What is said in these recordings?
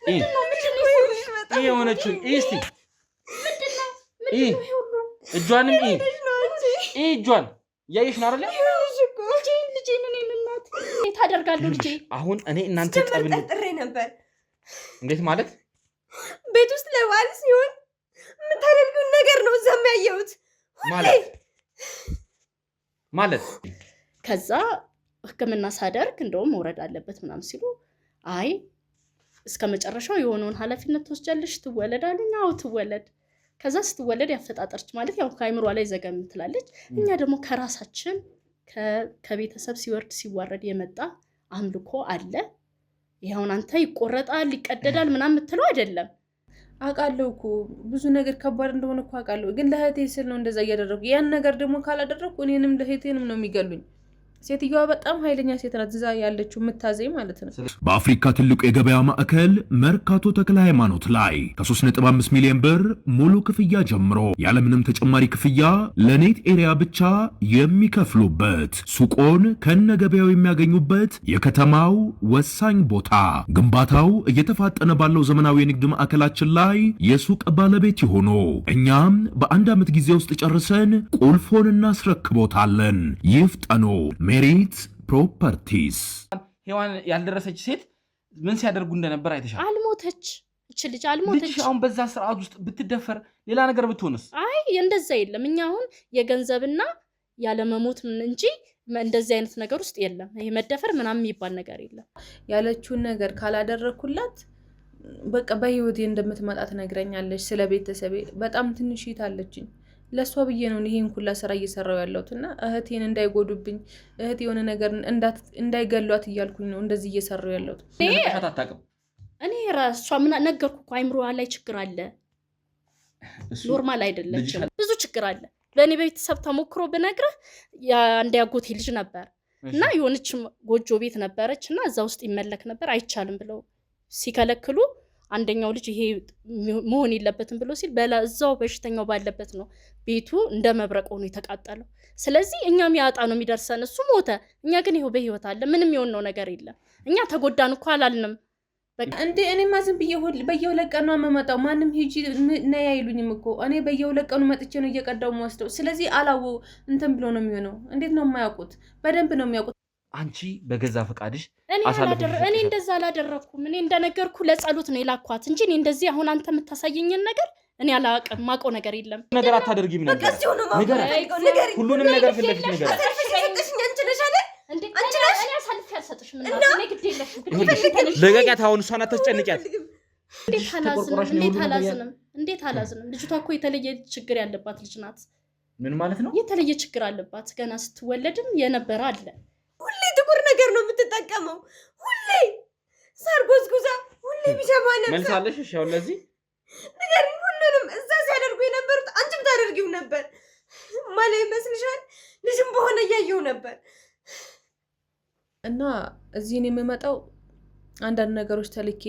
ምንድነው የሆነችው? እስቲ ምንድነው እጇንም እጇን ያይሽ ነው አይደል? ልጄ ነኝ እናት ታደርጋለሁ ልጄ። አሁን እኔ እናንተ ጠብን ጥሬ ነበር። እንዴት ማለት? ቤት ውስጥ ለባል ሲሆን የምታደርጉን ነገር ነው እዛም ያየሁት ማለት ከዛ ህክምና ሳደርግ እንደውም መውረድ አለበት ምናምን ሲሉ አይ እስከ መጨረሻው የሆነውን ኃላፊነት ትወስጃለሽ ትወለዳለኝ። አዎ ትወለድ። ከዛ ስትወለድ ያፈጣጠርች ማለት ያው ከአይምሯ ላይ ዘገም ትላለች። እኛ ደግሞ ከራሳችን ከቤተሰብ ሲወርድ ሲዋረድ የመጣ አምልኮ አለ። ይሄውን አንተ ይቆረጣል ይቀደዳል ምናምን የምትለው አይደለም። አውቃለሁ እኮ ብዙ ነገር ከባድ እንደሆነ እኮ አውቃለሁ። ግን ለእህቴ ስል ነው እንደዛ እያደረኩ። ያን ነገር ደግሞ ካላደረኩ እኔንም ለእህቴንም ነው የሚገሉኝ። ሴትዮዋ በጣም ኃይለኛ ሴት ናት። እዛ ያለችው የምታዘኝ ማለት ነው። በአፍሪካ ትልቁ የገበያ ማዕከል መርካቶ ተክለ ሃይማኖት ላይ ከ3.5 ሚሊዮን ብር ሙሉ ክፍያ ጀምሮ ያለምንም ተጨማሪ ክፍያ ለኔት ኤሪያ ብቻ የሚከፍሉበት ሱቆን ከነገበያው የሚያገኙበት የከተማው ወሳኝ ቦታ። ግንባታው እየተፋጠነ ባለው ዘመናዊ የንግድ ማዕከላችን ላይ የሱቅ ባለቤት ይሆኑ። እኛም በአንድ ዓመት ጊዜ ውስጥ ጨርሰን ቁልፎን እናስረክቦታለን። ይፍጠኑ። ሜሪት ፕሮፐርቲስ። ሔዋን ያልደረሰች ሴት ምን ሲያደርጉ እንደነበር አይተሻል። አልሞተች እቺ ልጅ አልሞተች። አሁን በዛ ስርዓት ውስጥ ብትደፈር ሌላ ነገር ብትሆንስ? አይ እንደዛ የለም። እኛ አሁን የገንዘብና ያለ መሞት እንጂ እንደዚህ አይነት ነገር ውስጥ የለም። ይሄ መደፈር ምናምን የሚባል ነገር የለም። ያለችውን ነገር ካላደረኩላት በቃ በህይወቴ እንደምትመጣ ትነግረኛለች። ስለ ቤተሰቤ በጣም ትንሽ ይታለችኝ። ለሷ ብዬ ነው ይሄን ሁላ ስራ እየሰራው ያለሁትና እህቴን እንዳይጎዱብኝ እህቴ የሆነ ነገር እንዳይገሏት እያልኩኝ ነው እንደዚህ እየሰራው ያለሁት። እኔ ራሷ ምን ነገርኩ እኮ አይምሮዋ ላይ ችግር አለ። ኖርማል አይደለችም። ብዙ ችግር አለ። ለኔ ቤተሰብ ተሞክሮ ብነግርህ አንድ ያጎቴ ልጅ ነበር እና የሆነች ጎጆ ቤት ነበረችና እዛ ውስጥ ይመለክ ነበር። አይቻልም ብለው ሲከለክሉ አንደኛው ልጅ ይሄ መሆን የለበትም ብሎ ሲል በዛው በሽተኛው ባለበት ነው ቤቱ እንደ መብረቅ ሆኖ የተቃጠለው። ስለዚህ እኛም ያጣ ነው የሚደርሰን። እሱ ሞተ፣ እኛ ግን ይሄው በህይወት አለ። ምንም የሆነው ነገር የለም። እኛ ተጎዳን እኮ አላልንም። እንዴ እኔማ ዝም ብዬ በየሁለት ቀኑ መመጣው ማንም ሂጂ ነይ አይሉኝም እኮ። እኔ በየሁለት ቀኑ መጥቼ ነው እየቀዳው የምወስደው። ስለዚህ አላው እንትን ብሎ ነው የሚሆነው። እንዴት ነው የማያውቁት? በደንብ ነው የሚያውቁት። አንቺ በገዛ ፈቃድሽ እኔ እንደዛ አላደረኩም። እኔ እንደነገርኩ ለጸሎት ነው የላኳት እንጂ እኔ እንደዚህ አሁን አንተ የምታሳየኝን ነገር እኔ አላውቅም። ማውቀው ነገር የለም። ነገር አታደርጊም ነበር። ሁሉንም ነገር ፊት ለፊት ነገር ለቀቂያት። አሁን እሷን አታስጨንቂያት። እንዴት አላዝንም? ልጅቷ እኮ የተለየ ችግር ያለባት ልጅ ናት። ምን ማለት ነው? የተለየ ችግር አለባት። ገና ስትወለድም የነበረ አለ። ሁሌ ጥቁር ነገር ነው የምትጠቀመው። ሁሌ ሳር ጎዝጉዛ፣ ሁሌ ቢጀማ ነበር። መልሳለሽ? እሺ አሁን ለዚህ ነገር ሁሉንም እዛ ሲያደርጉ የነበሩት አንቺም ታደርጊው ነበር ማለት ይመስልሻል? ልጅም በሆነ እያየው ነበር። እና እዚህ ነው የምመጣው አንዳንድ ነገሮች ተልኬ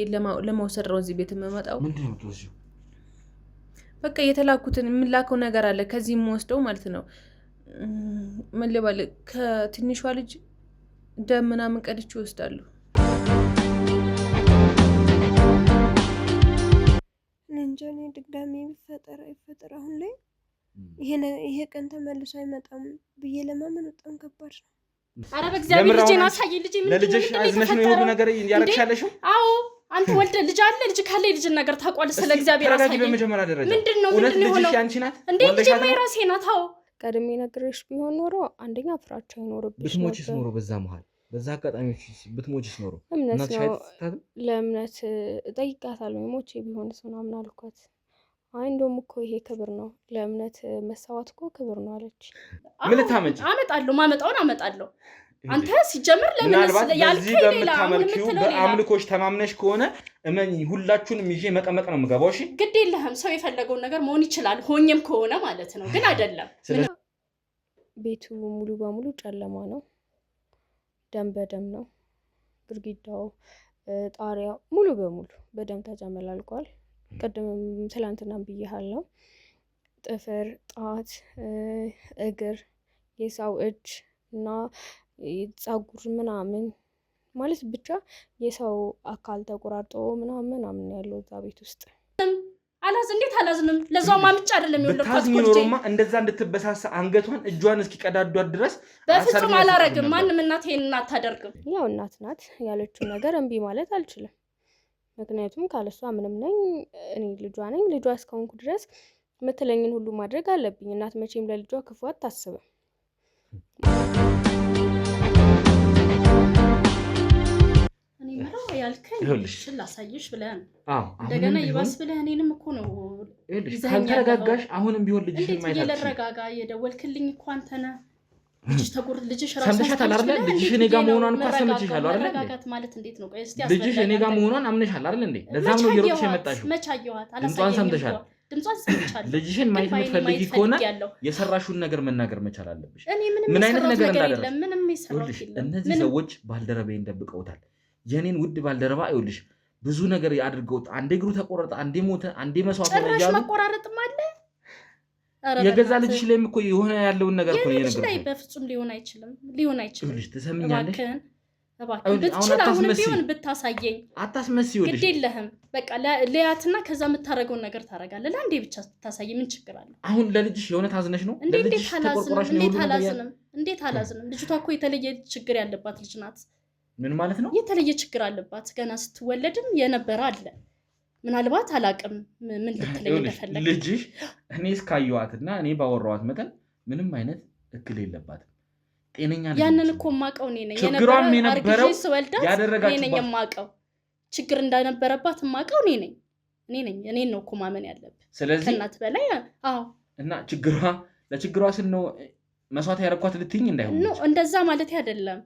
ለመውሰድ ነው እዚህ ቤት የምመጣው። ምንድነው የምትወስጂው? በቃ የተላኩትን የምላከው ነገር አለ ከዚህ የምወስደው ማለት ነው። ምን ልበል፣ ከትንሿ ልጅ ደም ምናምን ቀድቼ እወስዳለሁ። እንጃ እኔ ድጋሜ ይፈጠር አሁን ላይ ይሄ ቀን ተመልሶ አይመጣም ብዬ ለማመን በጣም ከባድ ነው። ኧረ በእግዚአብሔር ልጄን አሳይ። ልጄ ምን ለልጅሽ አዝነሽ ነው የሁሉ ነገር ያረክሻለሽው? አዎ አንተ ወልደ ልጅ አለ። ልጅ ካለ ልጅን ነገር ታውቋለህ። ስለ እግዚአብሔር አሳይ። በመጀመሪያ ደረጃ ምንድነው ልጅሽ ያንቺ ናት እንዴ? ልጅ የራሴ ናት። አዎ ቀድሜ ነግሬሽ ቢሆን ኖሮ አንደኛ ፍራቻ ይኖርብሽ ነበር። ብትሞችስ ኖሮ በዛ መሃል በዛ አጋጣሚዎች ብትሞችስ ኖሮ ለእምነት እጠይቃታለሁ። ሞቼ ቢሆንስ ምናምን አልኳት። አይ እንደውም እኮ ይሄ ክብር ነው፣ ለእምነት መሰዋት እኮ ክብር ነው አለች። ምን ልታመጪ? አመጣለሁ፣ ማመጣውን አመጣለሁ። አንተ ሲጀምር ለምን ያልከኝ ሌላ በአምልኮች ተማምነሽ ከሆነ እመኝ ሁላችሁንም ይዤ መቀመቅ ነው የምገባው። እሺ ግድ የለህም። ሰው የፈለገውን ነገር መሆን ይችላል፣ ሆኜም ከሆነ ማለት ነው። ግን አይደለም። ቤቱ ሙሉ በሙሉ ጨለማ ነው፣ ደም በደም ነው። ግድግዳው፣ ጣሪያው ሙሉ በሙሉ በደም ተጨመላልቋል። ቅድም ትላንትናም ብዬሃለሁ። ጥፍር፣ ጣት፣ እግር፣ የሰው እጅ እና ፀጉር ምናምን ማለት ብቻ የሰው አካል ተቆራርጦ ምናምን ያለው እዛ ቤት ውስጥ እንዴት አላዝንም? ለዛው ማምጫ አይደለም የወለድኳት። ብታዝኝ ኖሮማ እንደዛ እንድትበሳሳ አንገቷን እጇን እስኪቀዳዷት ድረስ በፍጹም አላረግም። ማንም እናት ይሄን አታደርግም። ያው እናት ናት ያለችውን ነገር እምቢ ማለት አልችልም። ምክንያቱም ካለሷ ምንም ነኝ እኔ ልጇ ነኝ። ልጇ እስከሆንኩ ድረስ የምትለኝን ሁሉ ማድረግ አለብኝ። እናት መቼም ለልጇ ክፉ አታስብም። እኔ ምራው ያልከኝ ላሳይሽ ብለን እንደገና ይባስ ብለህ እኔንም እኮ ነው ካልተረጋጋሽ አሁንም ቢሆን ልጅሽን ማይታች እየለረጋጋ የደወልክልኝ እኮ አንተ ነህ። ልጅሽ ራሱ ሰምተሻታል አይደል? ልጅሽ እኔ ጋር መሆኗን እኮ ሰምተሻል አይደል? መረጋጋት ማለት እንዴት ነው? ቆይ እስቲ ልጅሽ እኔ ጋር መሆኗን አምነሻል አይደል እንዴ? ለዛም ነው የሮጥሽ የመጣሽው። መች አየኋት? ድምጿን ሰምተሻል? ድምጿን ሰምቻለሁ። ልጅሽን ማየት የምትፈልጊ ከሆነ የሰራሽውን ነገር መናገር መቻል አለብሽ። ምን አይነት ነገር እንዳደረግሽ ምንም ይሰራሽ የለም። እነዚህ ሰዎች ባልደረባዬን ደብቀውታል። የኔን ውድ ባልደረባ ይኸውልሽ ብዙ ነገር ያድርገውት። አንዴ እግሩ ተቆረጠ፣ አንዴ ሞተ፣ አንዴ መስዋዕት ሆነ እያሉ መቆራረጥም አለ። የገዛ ልጅሽ ላይም እኮ የሆነ ያለውን ነገር እኮ የነገርኩሽ ላይ በፍጹም ሊሆን አይችልም። ይኸውልሽ ትሰሚኛለሽ? እባክህን ብትችል አሁን ቢሆን ብታሳየኝ። አታስመስይ። ግድ የለህም በቃ ለያትና ከዛ የምታረገውን ነገር ታረጋለህ። ለአንዴ ብቻ ታሳይ። ምን ችግር አለ? አሁን ለልጅሽ የሆነ ታዝነሽ ነው? እንዴት አላዝንም? ልጅቷ እኮ የተለየ ችግር ያለባት ልጅ ናት። ምን ማለት ነው? የተለየ ችግር አለባት። ገና ስትወለድም የነበረ አለ። ምናልባት አላቅም ምን ልትለኝ እንደፈለግ። ልጅሽ እኔ እስካየኋትና እኔ ባወራኋት መጠን ምንም አይነት እክል የለባትም። ጤነኛ ልጅ። ያንን እኮ ማቀው እኔ ነኝ። የነበረው ስወልዳት እኔ ነኝ የማቀው። ችግር እንዳነበረባት ማቀው እኔ ነኝ። እኔን ነው እኮ ማመን ያለብህ። ስለዚህ ከእናት በላይ አዎ። እና ለችግሯ ስል ነው መስዋዕት ያደረኳት ልትይኝ እንዳይሆን ነው። እንደዛ ማለት አይደለም።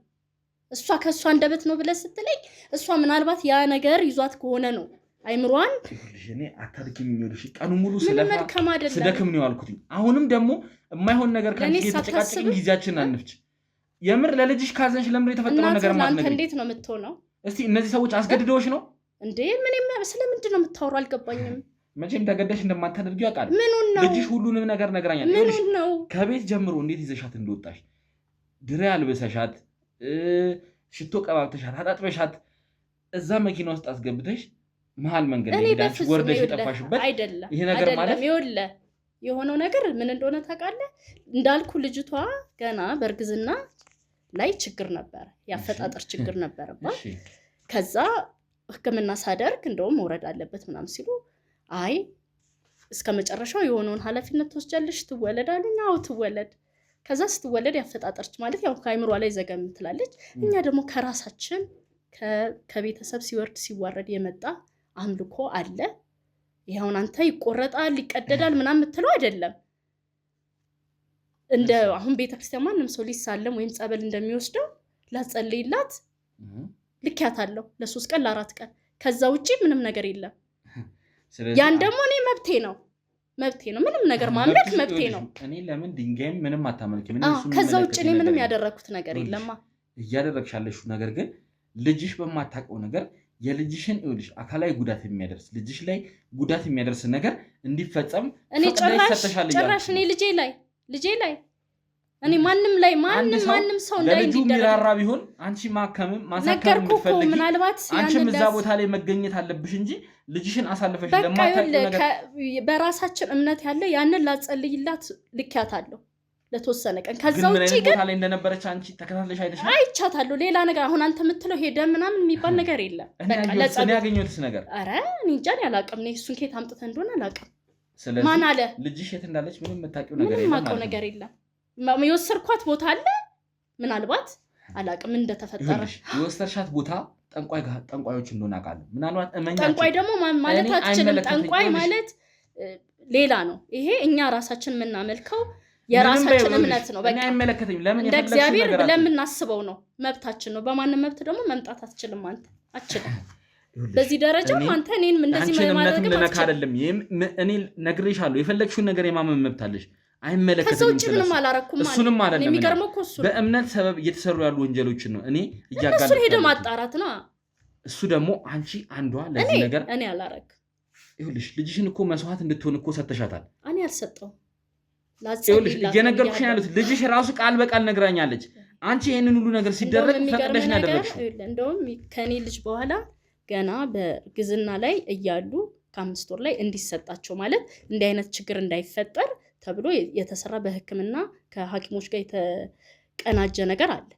እሷ ከሷ እንደበት ነው ብለህ ስትለኝ እሷ ምናልባት ያ ነገር ይዟት ከሆነ ነው አይምሯን እኔ አታድክም የሚሉሽ ቀኑ ሙሉ ስለደክም ነው ያልኩት። አሁንም ደግሞ የማይሆን ነገር ካንቺ የተጨቃጨቅን ጊዜያችንን አንፍጭ። የምር ለልጅሽ ካዘንሽ ለምን የተፈጠረው ነገር ማለት ነው? እንዴት ነው የምትሆነው? እስቲ እነዚህ ሰዎች አስገድደውሽ ነው እንዴ? ስለምንድን ነው የምታወራው? አልገባኝም። መቼም ተገደሽ እንደማታደርጊው ያውቃል። ምኑን ነው? ልጅሽ ሁሉንም ነገር ነግራኛለች። ምኑን ነው? ከቤት ጀምሮ እንዴት ይዘሻት እንደወጣሽ ድሬ አልበሰሻት፣ ሽቶ ቀባብተሻት፣ አጣጥበሻት እዛ መኪና ውስጥ አስገብተሽ መሀል መንገድ ላይ ሄዳች ወርደሽ የጠፋሽበት ይሄ ነገር ማለት ይኸውልህ የሆነው ነገር ምን እንደሆነ ታውቃለህ? እንዳልኩ ልጅቷ ገና በእርግዝና ላይ ችግር ነበር፣ ያፈጣጠር ችግር ነበረባት። ከዛ ሕክምና ሳደርግ እንደውም መውረድ አለበት ምናምን ሲሉ አይ እስከ መጨረሻው የሆነውን ኃላፊነት ትወስጃለሽ ትወለዳሉኝ። አዎ ትወለድ። ከዛ ስትወለድ ያፈጣጠርች ማለት ያው ከአይምሯ ላይ ዘገም ትላለች። እኛ ደግሞ ከራሳችን ከቤተሰብ ሲወርድ ሲዋረድ የመጣ አምልኮ አለ። ይሄውን አንተ ይቆረጣል ይቀደዳል ምናምን የምትለው አይደለም። እንደ አሁን ቤተክርስቲያን ማንም ሰው ሊሳለም ወይም ጸበል እንደሚወስደው ላጸልይላት ልክያታለሁ ለ3 ቀን ለ4 ቀን። ከዛ ውጪ ምንም ነገር የለም። ያን ደግሞ እኔ መብቴ ነው ምንም ነገር ማምለክ መብቴ ነው። እኔ ለምን ድንጋይም ምንም አታመልክም? ከዛ ውጪ እኔ ምንም ያደረኩት ነገር የለማ። እያደረግሽ ያለሽው ነገር ግን ልጅሽ በማታውቀው ነገር የልጅሽን ይኸውልሽ አካላዊ ጉዳት የሚያደርስ ልጅሽ ላይ ጉዳት የሚያደርስ ነገር እንዲፈጸም እኔ ጭራሽ እኔ ልጄ ላይ እኔ ማንም ላይ ማንም ሰው ለልጁ ሚራራ ቢሆን አንቺ ማከምም ማሳከም የምትፈልጊ ምናልባት አንቺም እዛ ቦታ ላይ መገኘት አለብሽ እንጂ ልጅሽን አሳልፈሽ ለማታውቂው ነገር በራሳችን እምነት ያለ ያንን ላጸልይላት ልክያታለሁ ለተወሰነ ቀን። ከዛ ውጪ ግን ቦታ ላይ እንደነበረች አንቺ ተከታትለሽ አይተሻል? አይቻታለሁ። ሌላ ነገር አሁን አንተ የምትለው ሄደ ምናምን የሚባል ነገር የለም። በቃ ለጸሎት ያገኘሁትስ ነገር ኧረ እኔ እንጃ አላውቅም። እኔ እሱን ከየት አምጥተህ እንደሆነ አላውቅም። ስለዚህ ማን አለ ልጅሽ የት እንዳለች ምንም የምታውቂው ነገር የለም? ምንም የማውቀው ነገር የለም። የወሰድኳት ቦታ አለ ምናልባት አላውቅም እንደተፈጠረ። የወሰድሻት ቦታ ጠንቋዮች እንደሆነ አውቃለሁ። ምናልባት ጠንቋይ ደግሞ ማለት አትችልም። ጠንቋይ ማለት ሌላ ነው። ይሄ እኛ ራሳችን የምናመልከው የራሳችን እምነት ነው። በቃ አይመለከተኝም። ለምን እንደ እግዚአብሔር ብለን የምናስበው ነው፣ መብታችን ነው። በማንም መብት ደግሞ መምጣት አትችልም። አንተ አትችልም በዚህ ደረጃ አንተ እኔን እንደዚህ ማድረግ አይደለም። እኔ ነግሬሻለሁ፣ የፈለግሽውን ነገር የማመን መብት አለሽ። አይመለከተኝም። ከዛ ውጪ ምንም አላረኩም ማለት እሱንም አይደለም። የሚገርመው እኮ እሱ በእምነት ሰበብ እየተሰሩ ያሉ ወንጀሎችን ነው እኔ እያጋለጥኩ እሱን ሄደ ማጣራት ነው። እሱ ደግሞ አንቺ አንዷ ለዚህ ነገር እኔ አላረክ። ይኸውልሽ ልጅሽን እኮ መስዋዕት እንድትሆን እኮ ሰጥተሻታል። እኔ አልሰጠው ይኸውልሽ እየነገርኩሽ ያሉት ልጅሽ ራሱ ቃል በቃል ነግራኛለች። አንቺ ይሄንን ሁሉ ነገር ሲደረግ ፈቅደሽ ነው ያደረግሽው። እንደውም ከኔ ልጅ በኋላ ገና በግዝና ላይ እያሉ ከ5 ወር ላይ እንዲሰጣቸው ማለት እንዲህ አይነት ችግር እንዳይፈጠር ተብሎ የተሰራ በህክምና ከሐኪሞች ጋር የተቀናጀ ነገር አለ።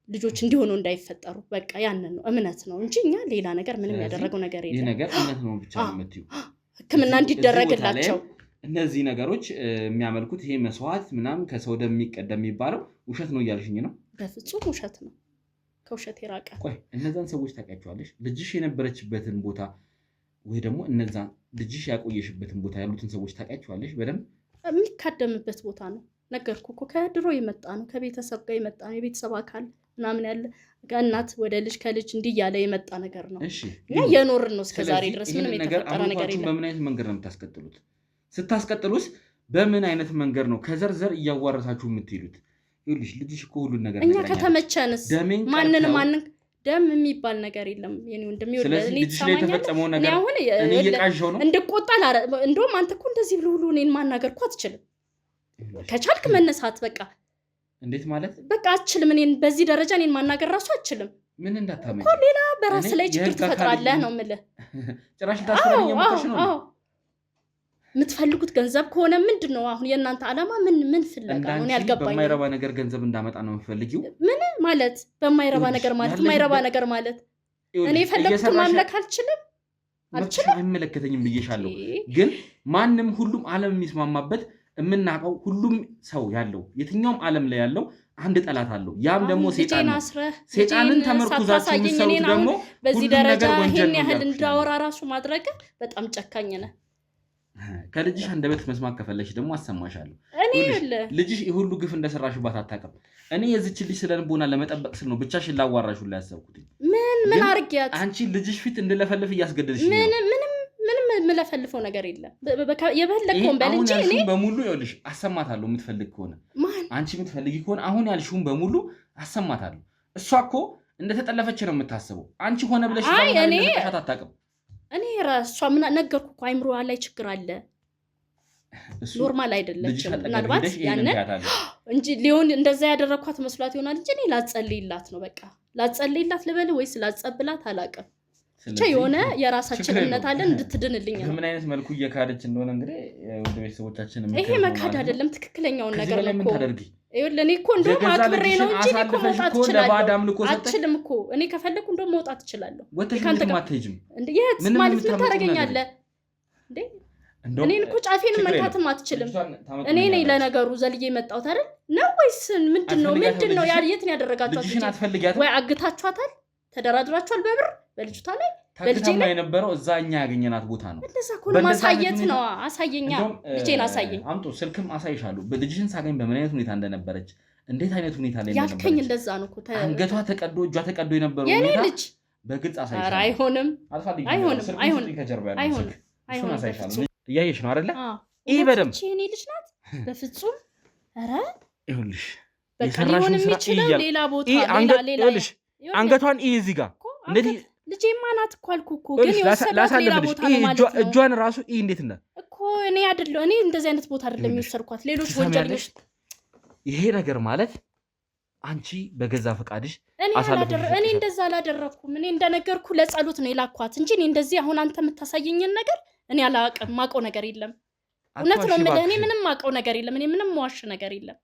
ልጆች እንዲሆኑ እንዳይፈጠሩ በቃ ያንን ነው እምነት ነው እንጂ እኛ ሌላ ነገር ምንም ያደረገው ነገር የለም። ይሄ ነገር እምነት ነው ብቻ ነው የምትዩ ህክምና እንዲደረግላቸው እነዚህ ነገሮች የሚያመልኩት ይሄ መስዋዕት ምናምን ከሰው ደም የሚቀደም የሚባለው ውሸት ነው እያልሽኝ ነው? በፍጹም ውሸት ነው፣ ከውሸት የራቀ። ቆይ እነዛን ሰዎች ታውቂያቸዋለሽ? ልጅሽ የነበረችበትን ቦታ ወይ ደግሞ እነዛን ልጅሽ ያቆየሽበትን ቦታ ያሉትን ሰዎች ታውቂያቸዋለሽ? በደንብ የሚካደምበት ቦታ ነው። ነገርኩ እኮ ከድሮ የመጣ ነው፣ ከቤተሰብ ጋር የመጣ ነው፣ የቤተሰብ አካል ምናምን ያለ ከእናት ወደ ልጅ ከልጅ እንዲህ ያለ የመጣ ነገር ነው። እና የኖርን ነው እስከዛሬ ድረስ ምንም የተፈጠረ ነገር የለም። በምን አይነት መንገድ ነው የምታስቀጥሉት? ስታስቀጥሉስ በምን አይነት መንገድ ነው ከዘርዘር እያዋረሳችሁ የምትሄዱት? ይኸውልሽ ልጅሽ እኮ ሁሉን ነገር እኛ ከተመቸንስ ማንን ደም የሚባል ነገር የለም። የኔ ወንድም ስለዚህ ልጅሽ ላይ የተፈጸመው ነገር እኔ እየቃዠው ነው እንድቆጣ። እንደውም አንተ እኮ እንደዚህ ብሎ ሁሉ እኔን ማናገር እኮ አትችልም። ከቻልክ መነሳት በቃ። እንዴት ማለት በቃ አትችልም። እኔን በዚህ ደረጃ እኔን ማናገር ራሱ አትችልም። ምን እንዳታመጪ እኮ ሌላ በራስ ላይ ችግር ትፈጥራለህ ነው የምልህ። ጭራሽ ታስፈራኝ የምትሽ ነው። የምትፈልጉት ገንዘብ ከሆነ ምንድነው አሁን የእናንተ ዓላማ? ምን ፍለጋ ነው? ያልገባኝ። በማይረባ ነገር ገንዘብ እንዳመጣ ነው የምትፈልጊው? ምን ማለት በማይረባ ነገር ማለት? የማይረባ ነገር ማለት እኔ የፈለኩት ማምለክ አልችልም። አይመለከተኝም ብዬሻለሁ። ግን ማንም ሁሉም ዓለም የሚስማማበት የምናውቀው ሁሉም ሰው ያለው የትኛውም ዓለም ላይ ያለው አንድ ጠላት አለው። ያም ደግሞ ሴጣን ነው። ሴጣንን ተመርኩዛችሁ የምትሰሩት ደግሞ በዚህ ደረጃ ይሄን ያህል እንዳወራ ራሱ ማድረግ በጣም ጨካኝ ነህ። ከልጅሽ አንደበት መስማት ከፈለሽ ደግሞ አሰማሻለሁ። ልጅሽ ሁሉ ግፍ እንደሰራሽባት አታውቅም። እኔ የዚች ልጅ ስለልቦና ለመጠበቅ ስል ነው ብቻሽን ላዋራሽ ሁላ ያሰብኩት። ምን አርጊያት? አንቺ ልጅሽ ፊት እንድለፈልፍ እያስገደድሽ ነው። ምንም የምለፈልፈው ነገር የለም። የበለከውን በል እንጂ እኔ በሙሉ ይኸውልሽ አሰማታለሁ። የምትፈልግ ከሆነ አንቺ የምትፈልጊ ከሆነ አሁን ያልሽውን በሙሉ አሰማታለሁ። እሷ እኮ እንደተጠለፈች ነው የምታስበው። አንቺ ሆነ ብለሽ ለምን አታውቅም? እኔ ራሷ ምን ነገርኩ እኮ አይምሮዋ ላይ ችግር አለ። ኖርማል አይደለችም። ምናልባት ያንን እንጂ ሊሆን እንደዛ ያደረኳት መስሏት ይሆናል እንጂ እኔ ላጸልይላት ነው በቃ። ላጸልይላት ልበል ወይስ ላጸብላት አላውቅም። ብቻ የሆነ የራሳችን እምነት አለን እንድትድንልኝ ነው። ምን አይነት መልኩ እየካደች እንደሆነ እንግዲህ ወደ ቤተሰቦቻችን ይሄ መካድ አይደለም፣ ትክክለኛውን ነገር ነው እኮ። ይኸውልህ እኔ እኮ እንደውም አክብሬ ነው እንጂ እኔ እኮ መውጣት እችላለሁ። አልችልም እኮ እኔ ከፈለኩ እንደውም መውጣት እችላለሁ። ካንተ ጋር አትሄጂም እንዴ? የት ማለት ምን ታደርገኛለህ እንዴ? እኔን እኮ ጫፌን መንካትም አትችልም። እኔ ነኝ ለነገሩ ዘልዬ መጣሁት አይደል ነው ወይስ ምንድነው? የት ነው ያደረጋችኋት? ወይ አግታችኋታል? ተደራድራችኋል በብር በልጅቷ ላይ በልጄ ላይ የነበረው እዛ እኛ ያገኘናት ቦታ ነው። እንደዛ እኮ ማሳየት ነው። አሳየኛ፣ ልጄን አሳየኝ። አምጡ፣ ስልክም አሳይሻለሁ። ልጅሽን ሳገኝ በምን አይነት ሁኔታ እንደነበረች እንዴት አይነት ሁኔታ ላይ እንደነበረች ያልከኝ እንደዛ ነው እኮ። አንገቷ ተቀዶ እጇ ተቀዶ የነበረው የኔ ልጅ በግልጽ አሳይሻለሁ። ኧረ አይሆንም፣ እሱን አሳይሻለሁ። እያየሽ ነው አይደለ? ይሄ በደምብ የኔ ልጅ ናት። በፍጹም ኧረ ይኸውልሽ፣ በቃ ሊሆን የሚችለው ሌላ ቦታ ሌላ አንገቷን ይሄ እዚህ ጋር እንዴት ልጄማ ናት እኮ አልኩህ እኮ። ግን የወሰድኳት ሌላ ቦታ ነው ማለት ነው። እጇን ራሱ እንዴት እንደ እኮ እኔ አይደለሁ እኔ እንደዚህ አይነት ቦታ አይደለም የወሰድኳት፣ ሌሎች ወንጀለኞች። ይሄ ነገር ማለት አንቺ በገዛ ፈቃድሽ እኔ እንደዛ አላደረኩም። እኔ እንደነገርኩ ለጸሎት ነው የላኳት እንጂ እኔ እንደዚህ አሁን አንተ የምታሳየኝን ነገር እኔ አላውቅም። ማውቀው ነገር የለም። እውነት ነው የምልህ። እኔ ምንም ማውቀው ነገር የለም። እኔ ምንም ዋሽ ነገር የለም።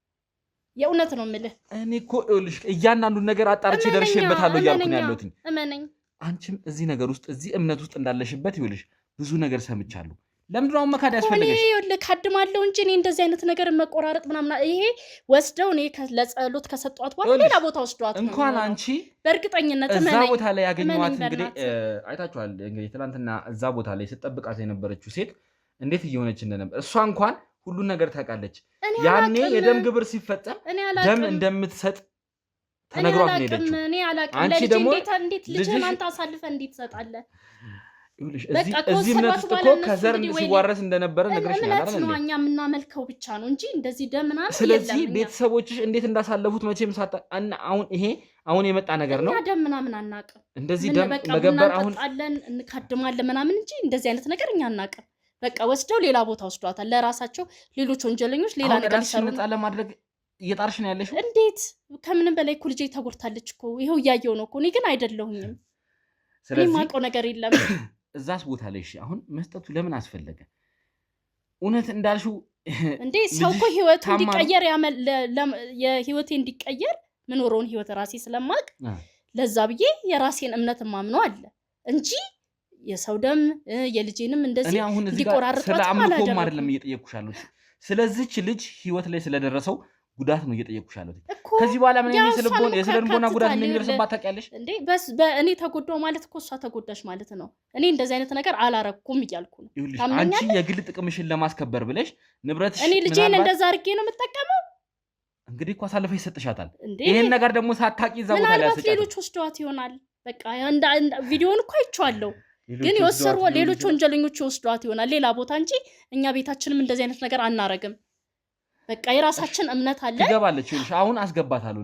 የእውነት ነው የምልህ። እኔ እኮ ይኸውልሽ እያንዳንዱን ነገር አጣርቼ ደርሼበታለሁ እያልኩ ነው ያለሁት። እመነኝ። አንቺም እዚህ ነገር ውስጥ እዚህ እምነት ውስጥ እንዳለሽበት ይኸውልሽ ብዙ ነገር ሰምቻለሁ። ለምንድን ነው መካድ ያስፈልገሽ? እኔ ይኸውልህ ካድማለሁ እንጂ እኔ እንደዚህ አይነት ነገር መቆራረጥ ምናምን ይሄ ወስደው እኔ ለጸሎት ከሰጧት በኋላ ሌላ ቦታ ወስዷት ነው። እንኳን አንቺ በእርግጠኝነት እዛ ቦታ ላይ ያገኘኋት እንግዲህ አይታችኋል። እንግዲህ ትናንትና እዛ ቦታ ላይ ስትጠብቃት የነበረችው ሴት እንዴት እየሆነች እንደነበር እሷ እንኳን ሁሉን ነገር ታውቃለች። ያኔ የደም ግብር ሲፈጸም ደም እንደምትሰጥ ተነግሯት ነው የሄደችው። አንቺ ደግሞ እንዴት ልጅህን አንተ አሳልፈህ እንዴት ትሰጣለህ? እዚህ እምነት ውስጥ እኮ ከዘር ሲዋረስ እንደነበረ ነግረሽኛል አይደል? ነው እኛ የምናመልከው ብቻ ነው እንጂ እንደዚህ ደም ምናምን የለም። ስለዚህ ቤተሰቦችሽ እንዴት እንዳሳለፉት መቼም አሁን ይሄ አሁን የመጣ ነገር ነው። እኛ ደም ምናምን አናውቅም። እንደዚህ ደም መገበር አሁን እንጠጣለን እንካድማለን ምናምን እንጂ እንደዚህ አይነት ነገር እኛ አናውቅም። በቃ ወስደው ሌላ ቦታ ወስዷታል ለራሳቸው ሌሎች ወንጀለኞች ሌላ ነገር ይሰሩ። ነፃ ለማድረግ እየጣርሽ ነው ያለሽው። እንዴት ከምንም በላይ እኮ ልጄ ተጎድታለች እኮ ይሄው እያየው ነው እኮ። እኔ ግን አይደለሁኝም። ስለዚህ ማቆ ነገር የለም እዛስ ቦታ ላይ። እሺ አሁን መስጠቱ ለምን አስፈለገ? እውነት እንዳልሽው እንዴ ሰው እኮ ህይወቱ እንዲቀየር የህይወቴ እንዲቀየር ምኖረውን ህይወት ራሴ ስለማቅ ለዛ ብዬ የራሴን እምነት ማምነው አለ እንጂ የሰው ደም የልጄንም እንደዚህ እንዲቆራረጥ ስለ አምልኮም አይደለም እየጠየቅኩሻለሁ። ስለዚህች ልጅ ህይወት ላይ ስለደረሰው ጉዳት ነው እየጠየቅኩሻለሁ። ከዚህ በኋላ ምን የስለልቦና ጉዳት እንደሚደርስባት ታውቂያለሽ እንዴ? በእኔ ተጎዳው ማለት እኮ እሷ ተጎዳሽ ማለት ነው። እኔ እንደዚህ አይነት ነገር አላረኩም እያልኩ ነው። አንቺ የግል ጥቅምሽን ለማስከበር ብለሽ ንብረትሽ እኔ ልጄን እንደዛ አድርጌ ነው የምጠቀመው። እንግዲህ እኮ አሳልፈሽ ይሰጥሻታል። ይሄን ነገር ደግሞ ሳታቂ እዛ ቦታ ላይ ያሰጫል። ሌሎች ወስደዋት ይሆናል። በቃ ቪዲዮውን እኮ አይቼዋለሁ። ግን የወሰሩ ሌሎች ወንጀለኞች ወስደዋት ይሆናል ሌላ ቦታ እንጂ እኛ ቤታችንም እንደዚህ አይነት ነገር አናረግም። በቃ የራሳችን እምነት አለ። ትገባለች ይልሽ አሁን አስገባታለሁ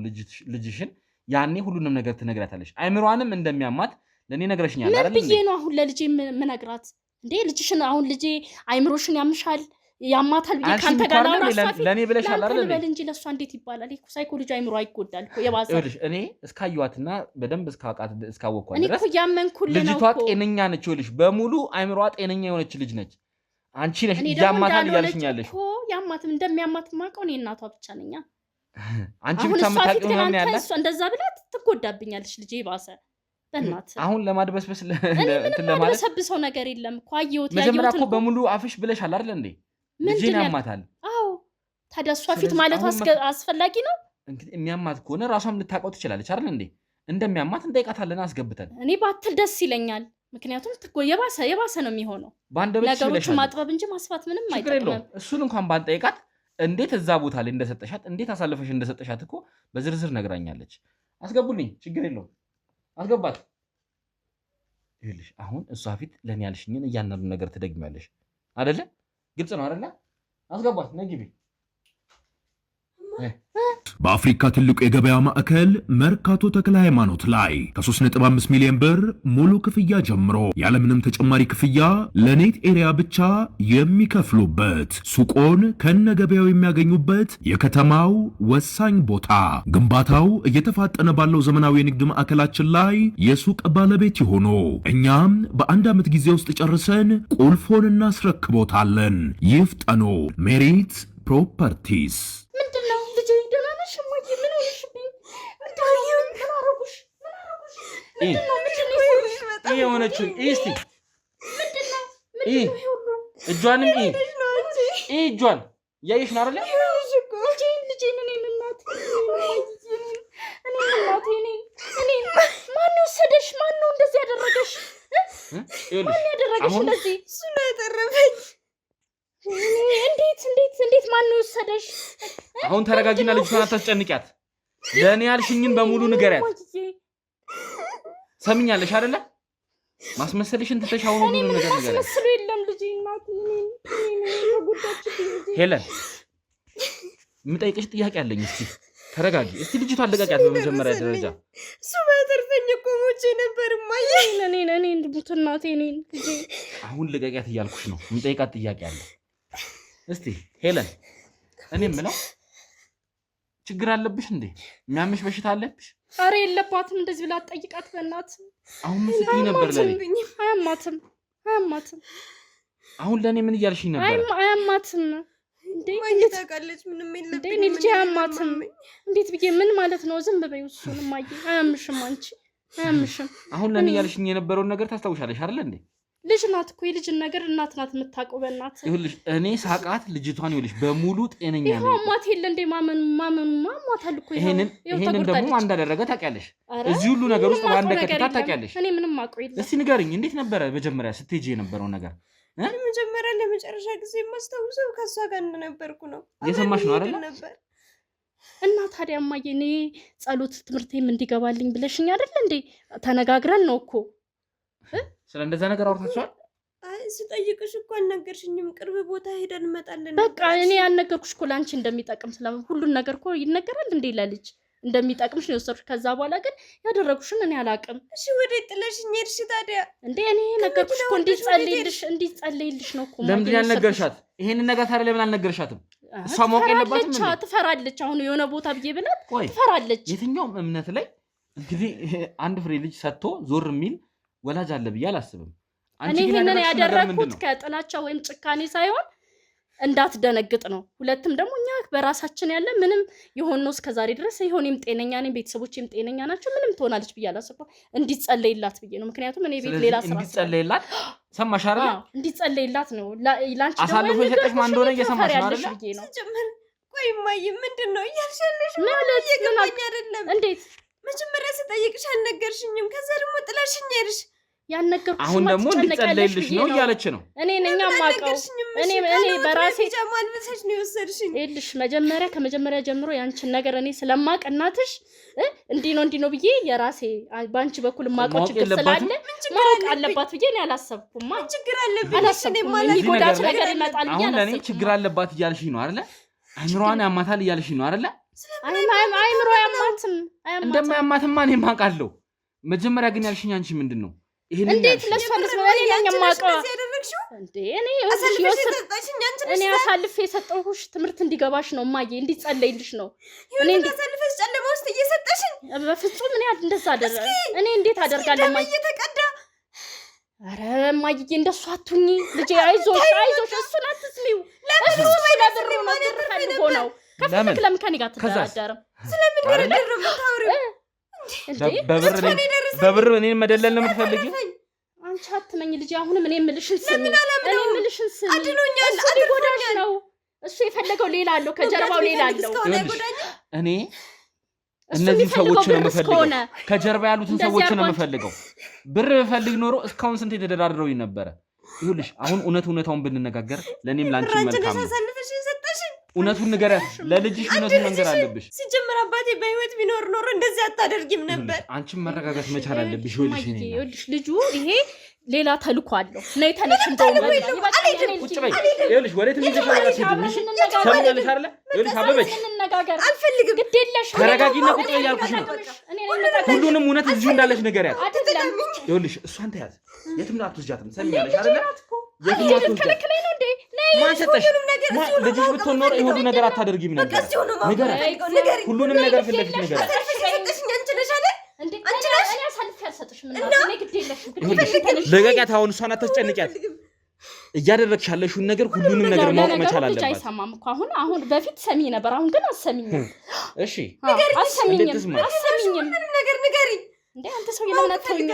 ልጅሽን ያኔ ሁሉንም ነገር ትነግራታለሽ። አይምሯንም እንደሚያማት ለኔ ነግረሽኛል አይደል? ምን ብዬ ነው አሁን ለልጄ ምነግራት እንዴ? ልጅሽን አሁን ልጄ አይምሮሽን ያምሻል ያማታል ካንተ ጋር ነው ራስፋፊ ለኔ ብለሻል አይደል? ለኔ እንጂ ለሷ እንዴት ይባላል? እኮ ሳይኮሎጂ አይምሮ አይጎዳል እኮ የባሰ ይልሽ እኔ እስካየዋትና በደንብ እስካውቃት እስካወቅኳት ድረስ እኔ እኮ ያመንኩልህ ነው። ልጅቷ ጤነኛ ነች ይልሽ በሙሉ አይምሯ ጤነኛ የሆነች ልጅ ነች። አንቺ ነሽ ያማታል እያልሽኝ ያለሽ እኮ ያማትም እንደሚያማት ማቀው እኔ እናቷ ብቻ ነኝ። አንቺ ብቻ የምታውቂው ነው ያለ እሷ እንደዛ ብላት ትጎዳብኛለች ልጄ ባሰ በእናት አሁን ለማድበስበስ እንትን ለማለት ሰብሰው ነገር የለም እኮ አየሁት። መጀመሪያ እኮ በሙሉ አፍሽ ብለሻል አይደል እንዴ? ልጄን ያማታል። አዎ ታዲያ እሷ ፊት ማለት አስፈላጊ ነው? እንግዲህ የሚያማት ከሆነ ራሷም ልታውቀው ትችላለች አይደል እንዴ? እንደሚያማት እንጠይቃታለን አስገብተን። እኔ ባትል ደስ ይለኛል። ምክንያቱም የባሰ ነው የሚሆነው። ነገሮችን ማጥበብ እንጂ ማስፋት ምንም አይጠቅምም። እሱን እንኳን ባንጠይቃት እንዴት እዛ ቦታ ላይ እንደሰጠሻት እንዴት አሳልፈሽ እንደሰጠሻት እኮ በዝርዝር ነግራኛለች። አስገቡልኝ፣ ችግር የለውም አስገባት። ይኸውልሽ አሁን እሷ ፊት ለኔ ያልሽኝን እያንዳንዱ ነገር ትደግሚያለሽ አይደለ? ግልጽ ነው አይደለ? አስገባት ነግቢ። በአፍሪካ ትልቁ የገበያ ማዕከል መርካቶ ተክለ ሃይማኖት ላይ ከ3.5 ሚሊዮን ብር ሙሉ ክፍያ ጀምሮ ያለምንም ተጨማሪ ክፍያ ለኔት ኤሪያ ብቻ የሚከፍሉበት ሱቆን ከነገበያው የሚያገኙበት የከተማው ወሳኝ ቦታ። ግንባታው እየተፋጠነ ባለው ዘመናዊ የንግድ ማዕከላችን ላይ የሱቅ ባለቤት ይሆኑ። እኛም በአንድ ዓመት ጊዜ ውስጥ ጨርሰን ቁልፎን እናስረክቦታለን። ይፍጠኑ። ሜሪት ፕሮፐርቲስ። የሆነችውን እስቲ እጇንም እጇን እያየሽ ነው አይደለ? ማነው ወሰደሽ? ማነው እንደዚህ ያደረገሽ? ማነው ያደረገሽ እንደዚህ? እሱ ነው ያተረፈኝ። እንዴት ማነው ወሰደሽ? አሁን ተረጋጊና ልጅቷን አታስጨንቂያት። ለእኔ ያልሽኝን በሙሉ ንገሪያት። ሰምኛለሽ አይደለ? ማስመሰልሽን ትተሽ አሁን ሁሉ ነገር ንገሪያት። ማስመሰሉ የለም ልጄ እናት ሄለን የምጠይቅሽ ጥያቄ አለኝ። እስቲ ተረጋጊ። እስቲ ልጅቷን ልቀቂያት በመጀመሪያ ደረጃ። እሱ ባይተርፈኝ እኮ ሞቼ ነበር ማየ እኔ እንድሙት እናቴ ነኝ ልጄ። አሁን ልቀቂያት እያልኩሽ ነው። የምጠይቃት ጥያቄ አለ። እስቲ ሄለን እኔ የምለው ችግር አለብሽ እንዴ? የሚያምሽ በሽታ አለብሽ? አረ የለባትም። እንደዚህ ብላ አትጠይቃት በእናት። አሁን ምን ስትይ ነበር ለኔ? አያማትም። አሁን ለኔ ምን እያልሽኝ ነበር? አያማትም እንዴ ማለት ታውቃለች። ምንም የለብኝ እንዴ ልጄ አያማትም። እንዴት ብዬ ምን ማለት ነው? ዝም በይው። እሱን ማየ አያምሽም። አንቺ አያምሽም። አሁን ለኔ እያልሽኝ የነበረውን ነገር ታስታውሻለሽ አይደል እንዴ? ልጅ ናት እኮ የልጅን ነገር እናት ናት የምታውቀው። በእናት ይኸውልሽ እኔ ሳቃት ልጅቷን ይኸውልሽ በሙሉ ጤነኛ ነኝ። ይሄው አሟት የለ እንዴ? ማመኑ ማሟታል እኮ። ይሄንን ደግሞ ማን እንዳደረገ ታውቂያለሽ? እዚህ ሁሉ ነገር ውስጥ ማን እንደከተታ ታውቂያለሽ? እኔ ምንም አውቀው የለም። እስቲ ንገሪኝ፣ እንዴት ነበረ መጀመሪያ ስትሄጂ የነበረው ነገር? መጀመሪያ ለመጨረሻ ጊዜ የማስታውሰው ከሷ ጋር እንደነበርኩ ነው። እየሰማሽ ነው አይደል? እና ታዲያ እማዬ እኔ ጸሎት ትምህርቴም እንዲገባልኝ ብለሽኝ አይደል እንዴ? ተነጋግረን ነው እኮ። ስለ እንደዛ ነገር አውርታችኋል? አይ ስጠይቅሽ እኮ አልነገርሽኝም። ቅርብ ቦታ ሄደን እንመጣለን። በቃ እኔ ያልነገርኩሽ እኮ ለአንቺ እንደሚጠቅም ሁሉን ነገር እኮ ይነገራል እንዴ ለልጅ እንደሚጠቅምሽ ነው የወሰድኩሽ። ከዛ በኋላ ግን ያደረጉሽን እኔ አላውቅም። እሺ ወዴት ጥለሽኝ ሄድሽ ታዲያ? እንዴ እኔ ነገርኩሽ እኮ እንዲጸልይልሽ ነው እኮ። ለምንድን ያልነገርሻት? ይሄንን ነገር ታዲያ ለምን አልነገርሻትም? እሷ ማወቅ የለባትም እንዴ? ትፈራለች። አሁን የሆነ ቦታ ብዬ ብላት ትፈራለች። የትኛውም እምነት ላይ እንግዲህ አንድ ፍሬ ልጅ ሰጥቶ ዞር የሚል ወላጅ አለ ብዬ አላስብም። እኔ ይሄንን ያደረኩት ከጥላቻ ወይም ጭካኔ ሳይሆን እንዳትደነግጥ ነው። ሁለትም ደግሞ እኛ በራሳችን ያለ ምንም የሆነው እስከዛሬ ድረስ ይሆንም ጤነኛ ነኝ፣ ቤተሰቦቼም ጤነኛ ናቸው፣ ምንም ትሆናለች ብዬ አላሰብኩም። እንዲጸለይላት ብዬ ነው። ምክንያቱም እኔ ቤት ሌላ ስራ እንዲጸለይላት ሰማሽ አይደል? እንዲጸለይላት ነው። ላንቺ አሳልፎ የሰጠሽ ማን እንደሆነ እየሰማሽ ነው አይደል? ቆይ እማዬ ምንድን ነው እያልሻለሽ? ማለት እየገባኝ አይደለም። እንዴት መጀመሪያ ስጠይቅሽ አልነገርሽኝም፣ ከዛ ደግሞ ጥላሽኝ ሄድሽ። ያነገርኩሽ አሁን ደግሞ እንዲጸለይልሽ ነው እያለች ነው። እኔ ነኝ ማቀው እኔ በራሴ ጃማል በሰሽ ነው የወሰድሽኝ። እልሽ ከመጀመሪያ ጀምሮ ያንቺን ነገር እኔ ስለማቅ እናትሽ እንዲህ ነው ብዬ የራሴ ባንቺ በኩል ማቀው ችግር ስላለ ማወቅ አለባት ብዬ እኔ አላሰብኩም። ምን ችግር አለብሽ? እኔ ማለት ጎዳች ነገር ይመጣል ብዬ አሁን ለኔ ችግር አለባት እያልሽኝ ነው አይደለ? አይምሮዋን ያማታል እያልሽኝ ነው አይደለ? አይምሮ ያማትም እንደማያማትማ እኔ ማውቃለሁ። መጀመሪያ ግን ያልሽኝ አንቺ ምንድን ነው? እንዴት ለሷልስ ወሬ ነኝ የማውቀው እንዴ? እኔ አሳልፌ የሰጠሁሽ ትምህርት እንዲገባሽ ነው እማዬ፣ እንዲጸለይልሽ ነው። እኔ አሳልፈሽ ጨለማ ውስጥ እየሰጠሽኝ በፍጹም እኔ እንደዛ አደረገ እኔ እንዴት አደርጋለሁ እማዬ? እየተቀዳ ኧረ እማዬ እንደሱ አትሁኚ ልጄ፣ አይዞሽ እሱን አትስሚው። ለብር ነው ፈልጎ ነው ከፈለክ ለምን ከእኔ ጋር ትደራደርም? ስለምን ድርድር ነው የምታወሪው? በብር እኔን መደለል ነው የምትፈልጊው? አንቺ አትመኝ ልጅ። አሁንም እኔ የምልሽን ስሚ፣ አድኖኛል። እሱ ሊጎዳሽ ነው። እሱ የፈለገው ሌላ አለው፣ ከጀርባው ሌላ አለው። እኔ እነዚህ ሰዎች ነው የምፈልገው፣ ከጀርባ ያሉትን ሰዎች ነው የምፈልገው። ብር ብፈልግ ኖሮ እስካሁን ስንት የተደራደረው ነበረ። ይኸውልሽ አሁን እውነታውን ብንነጋገር ለእኔም ላንቺ መልካም ነው። እውነቱን ንገሪያት፣ ለልጅሽ እውነቱን መንገር አለብሽ። ሲጀምር አባቴ በህይወት ቢኖር ኖሮ እንደዚህ አታደርጊም ነበር። አንቺም መረጋጋት መቻል አለብሽ። ይኸውልሽ ልጁ ይሄ ሌላ ተልኮ አለው። ነይ ተነሽ፣ እንደውም ቁጭ በይ። ይኸውልሽ ወዴት እንደተሻለሽ ትንሽ ሰምኛለሽ አይደለ? ይኸውልሽ አበበች፣ አልፈልግም። ግድ የለሽ ተረጋጊና ቁጭ በይ ያልኩሽ ነው። ሁሉንም እውነት እዚሁ እንዳለሽ ንገሪያት። ይኸውልሽ እሷን ተያዝ፣ የትም አትወስጃትም። ሰምኛለሽ አይደለ? የትም አትወስጃትም። ማን ሰጠሽ? ልጅሽ ብትሆን ኖሮ ይሄ ሁሉ ነገር አታደርጊም ነበር። ንገሪያት፣ ሁሉንም ነገር ፊት ለፊት ንገሪያት። ልቀቂያት፣ አሁን እሷን አታስጨንቂያት። እያደረግሽ ያለሽውን ነገር ሁሉንም ነገር ማወቅ መቻል አለባት። አይሰማም እኮ አሁን በፊት ሰሚ ነበር፣ አሁን ግን አሰሚኝም። እሺ አሰሚኝም። ምንም ነገር ንገሪኝ። እንዴ አንተ ሰው የለምን አትተውኝ?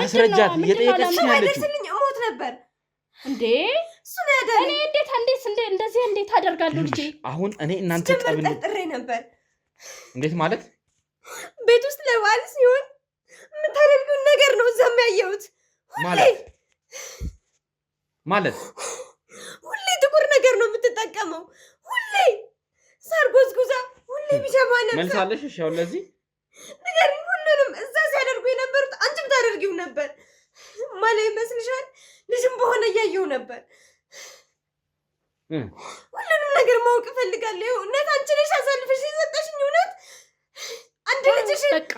አስረጃት። እየጠየቀችሽ ነው ያለችው። እሞት ነበር እንዴ እኔ እንደዚህ እንዴት አደርጋለሁ ልጄ? አሁን እኔ እናንተ ጠብን ጥሬ ነበር። እንዴት ማለት? ቤት ውስጥ ለበዓል ሲሆን የምታደርገውን ነገር ነው እዛም ያየሁት። ማለት ሁሌ ጥቁር ነገር ነው የምትጠቀመው። ሁሌ ሳር ጎዝጉዛ፣ ሁሌ ቢጃማ ለብሳ። መልስ አለሽ? እሺ አሁን ለዚህ ንገሪኝ። ሁሉንም እዛ ሲያደርጉ የነበሩት አንቺም ታደርጊው ነበር ማለት ይመስልሻል? ልጅም በሆነ እያየው ነበር። ሁሉንም ነገር ማወቅ እፈልጋለሁ። እውነት አንቺ ነሽ አሳልፈሽ የሰጠሽኝ? እውነት አንድ ልጅሽ? በቃ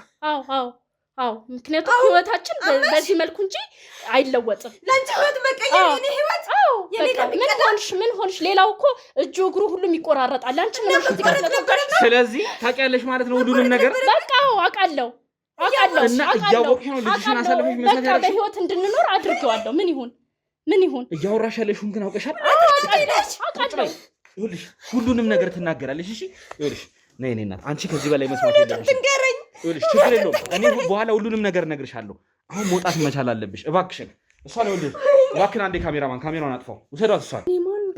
አዎ። ምክንያቱም ህይወታችን በዚህ መልኩ እንጂ አይለወጥም። ለአንቺ ህይወት መቀየር የኔ ህይወት? ምን ሆንሽ? ሌላው እኮ እጁ እግሩ ሁሉም ይቆራረጣል። አንቺ ምን ሆንሽ? ስለዚህ ታውቂያለሽ ማለት ነው ሁሉንም ነገር። በቃ አውቃለሁ እና እያወቅሽ ነው ልጅሽን አሳልፈሽ መስጠት ያለሽ። በህይወት እንድንኖር አድርጌዋለሁ። ምን ይሁን እያወራሽ ያለሽውን ግን አውቀሻል? አውቃለሁ። ይኸውልሽ ሁሉንም ነገር ትናገራለሽ። እሺ ይኸውልሽ ነይ እኔ እናት፣ አንቺ ከዚህ በላይ መስማት የለብሽም። ይኸውልሽ ችግር የለውም። እኔ በኋላ ሁሉንም ነገር እነግርሻለሁ። አሁን መውጣት መቻል አለብሽ እባክሽን። እሷን ይኸውልሽ እባክህን አንዴ ካሜራውን አጥፋው፣ ውሰዷት እሷን።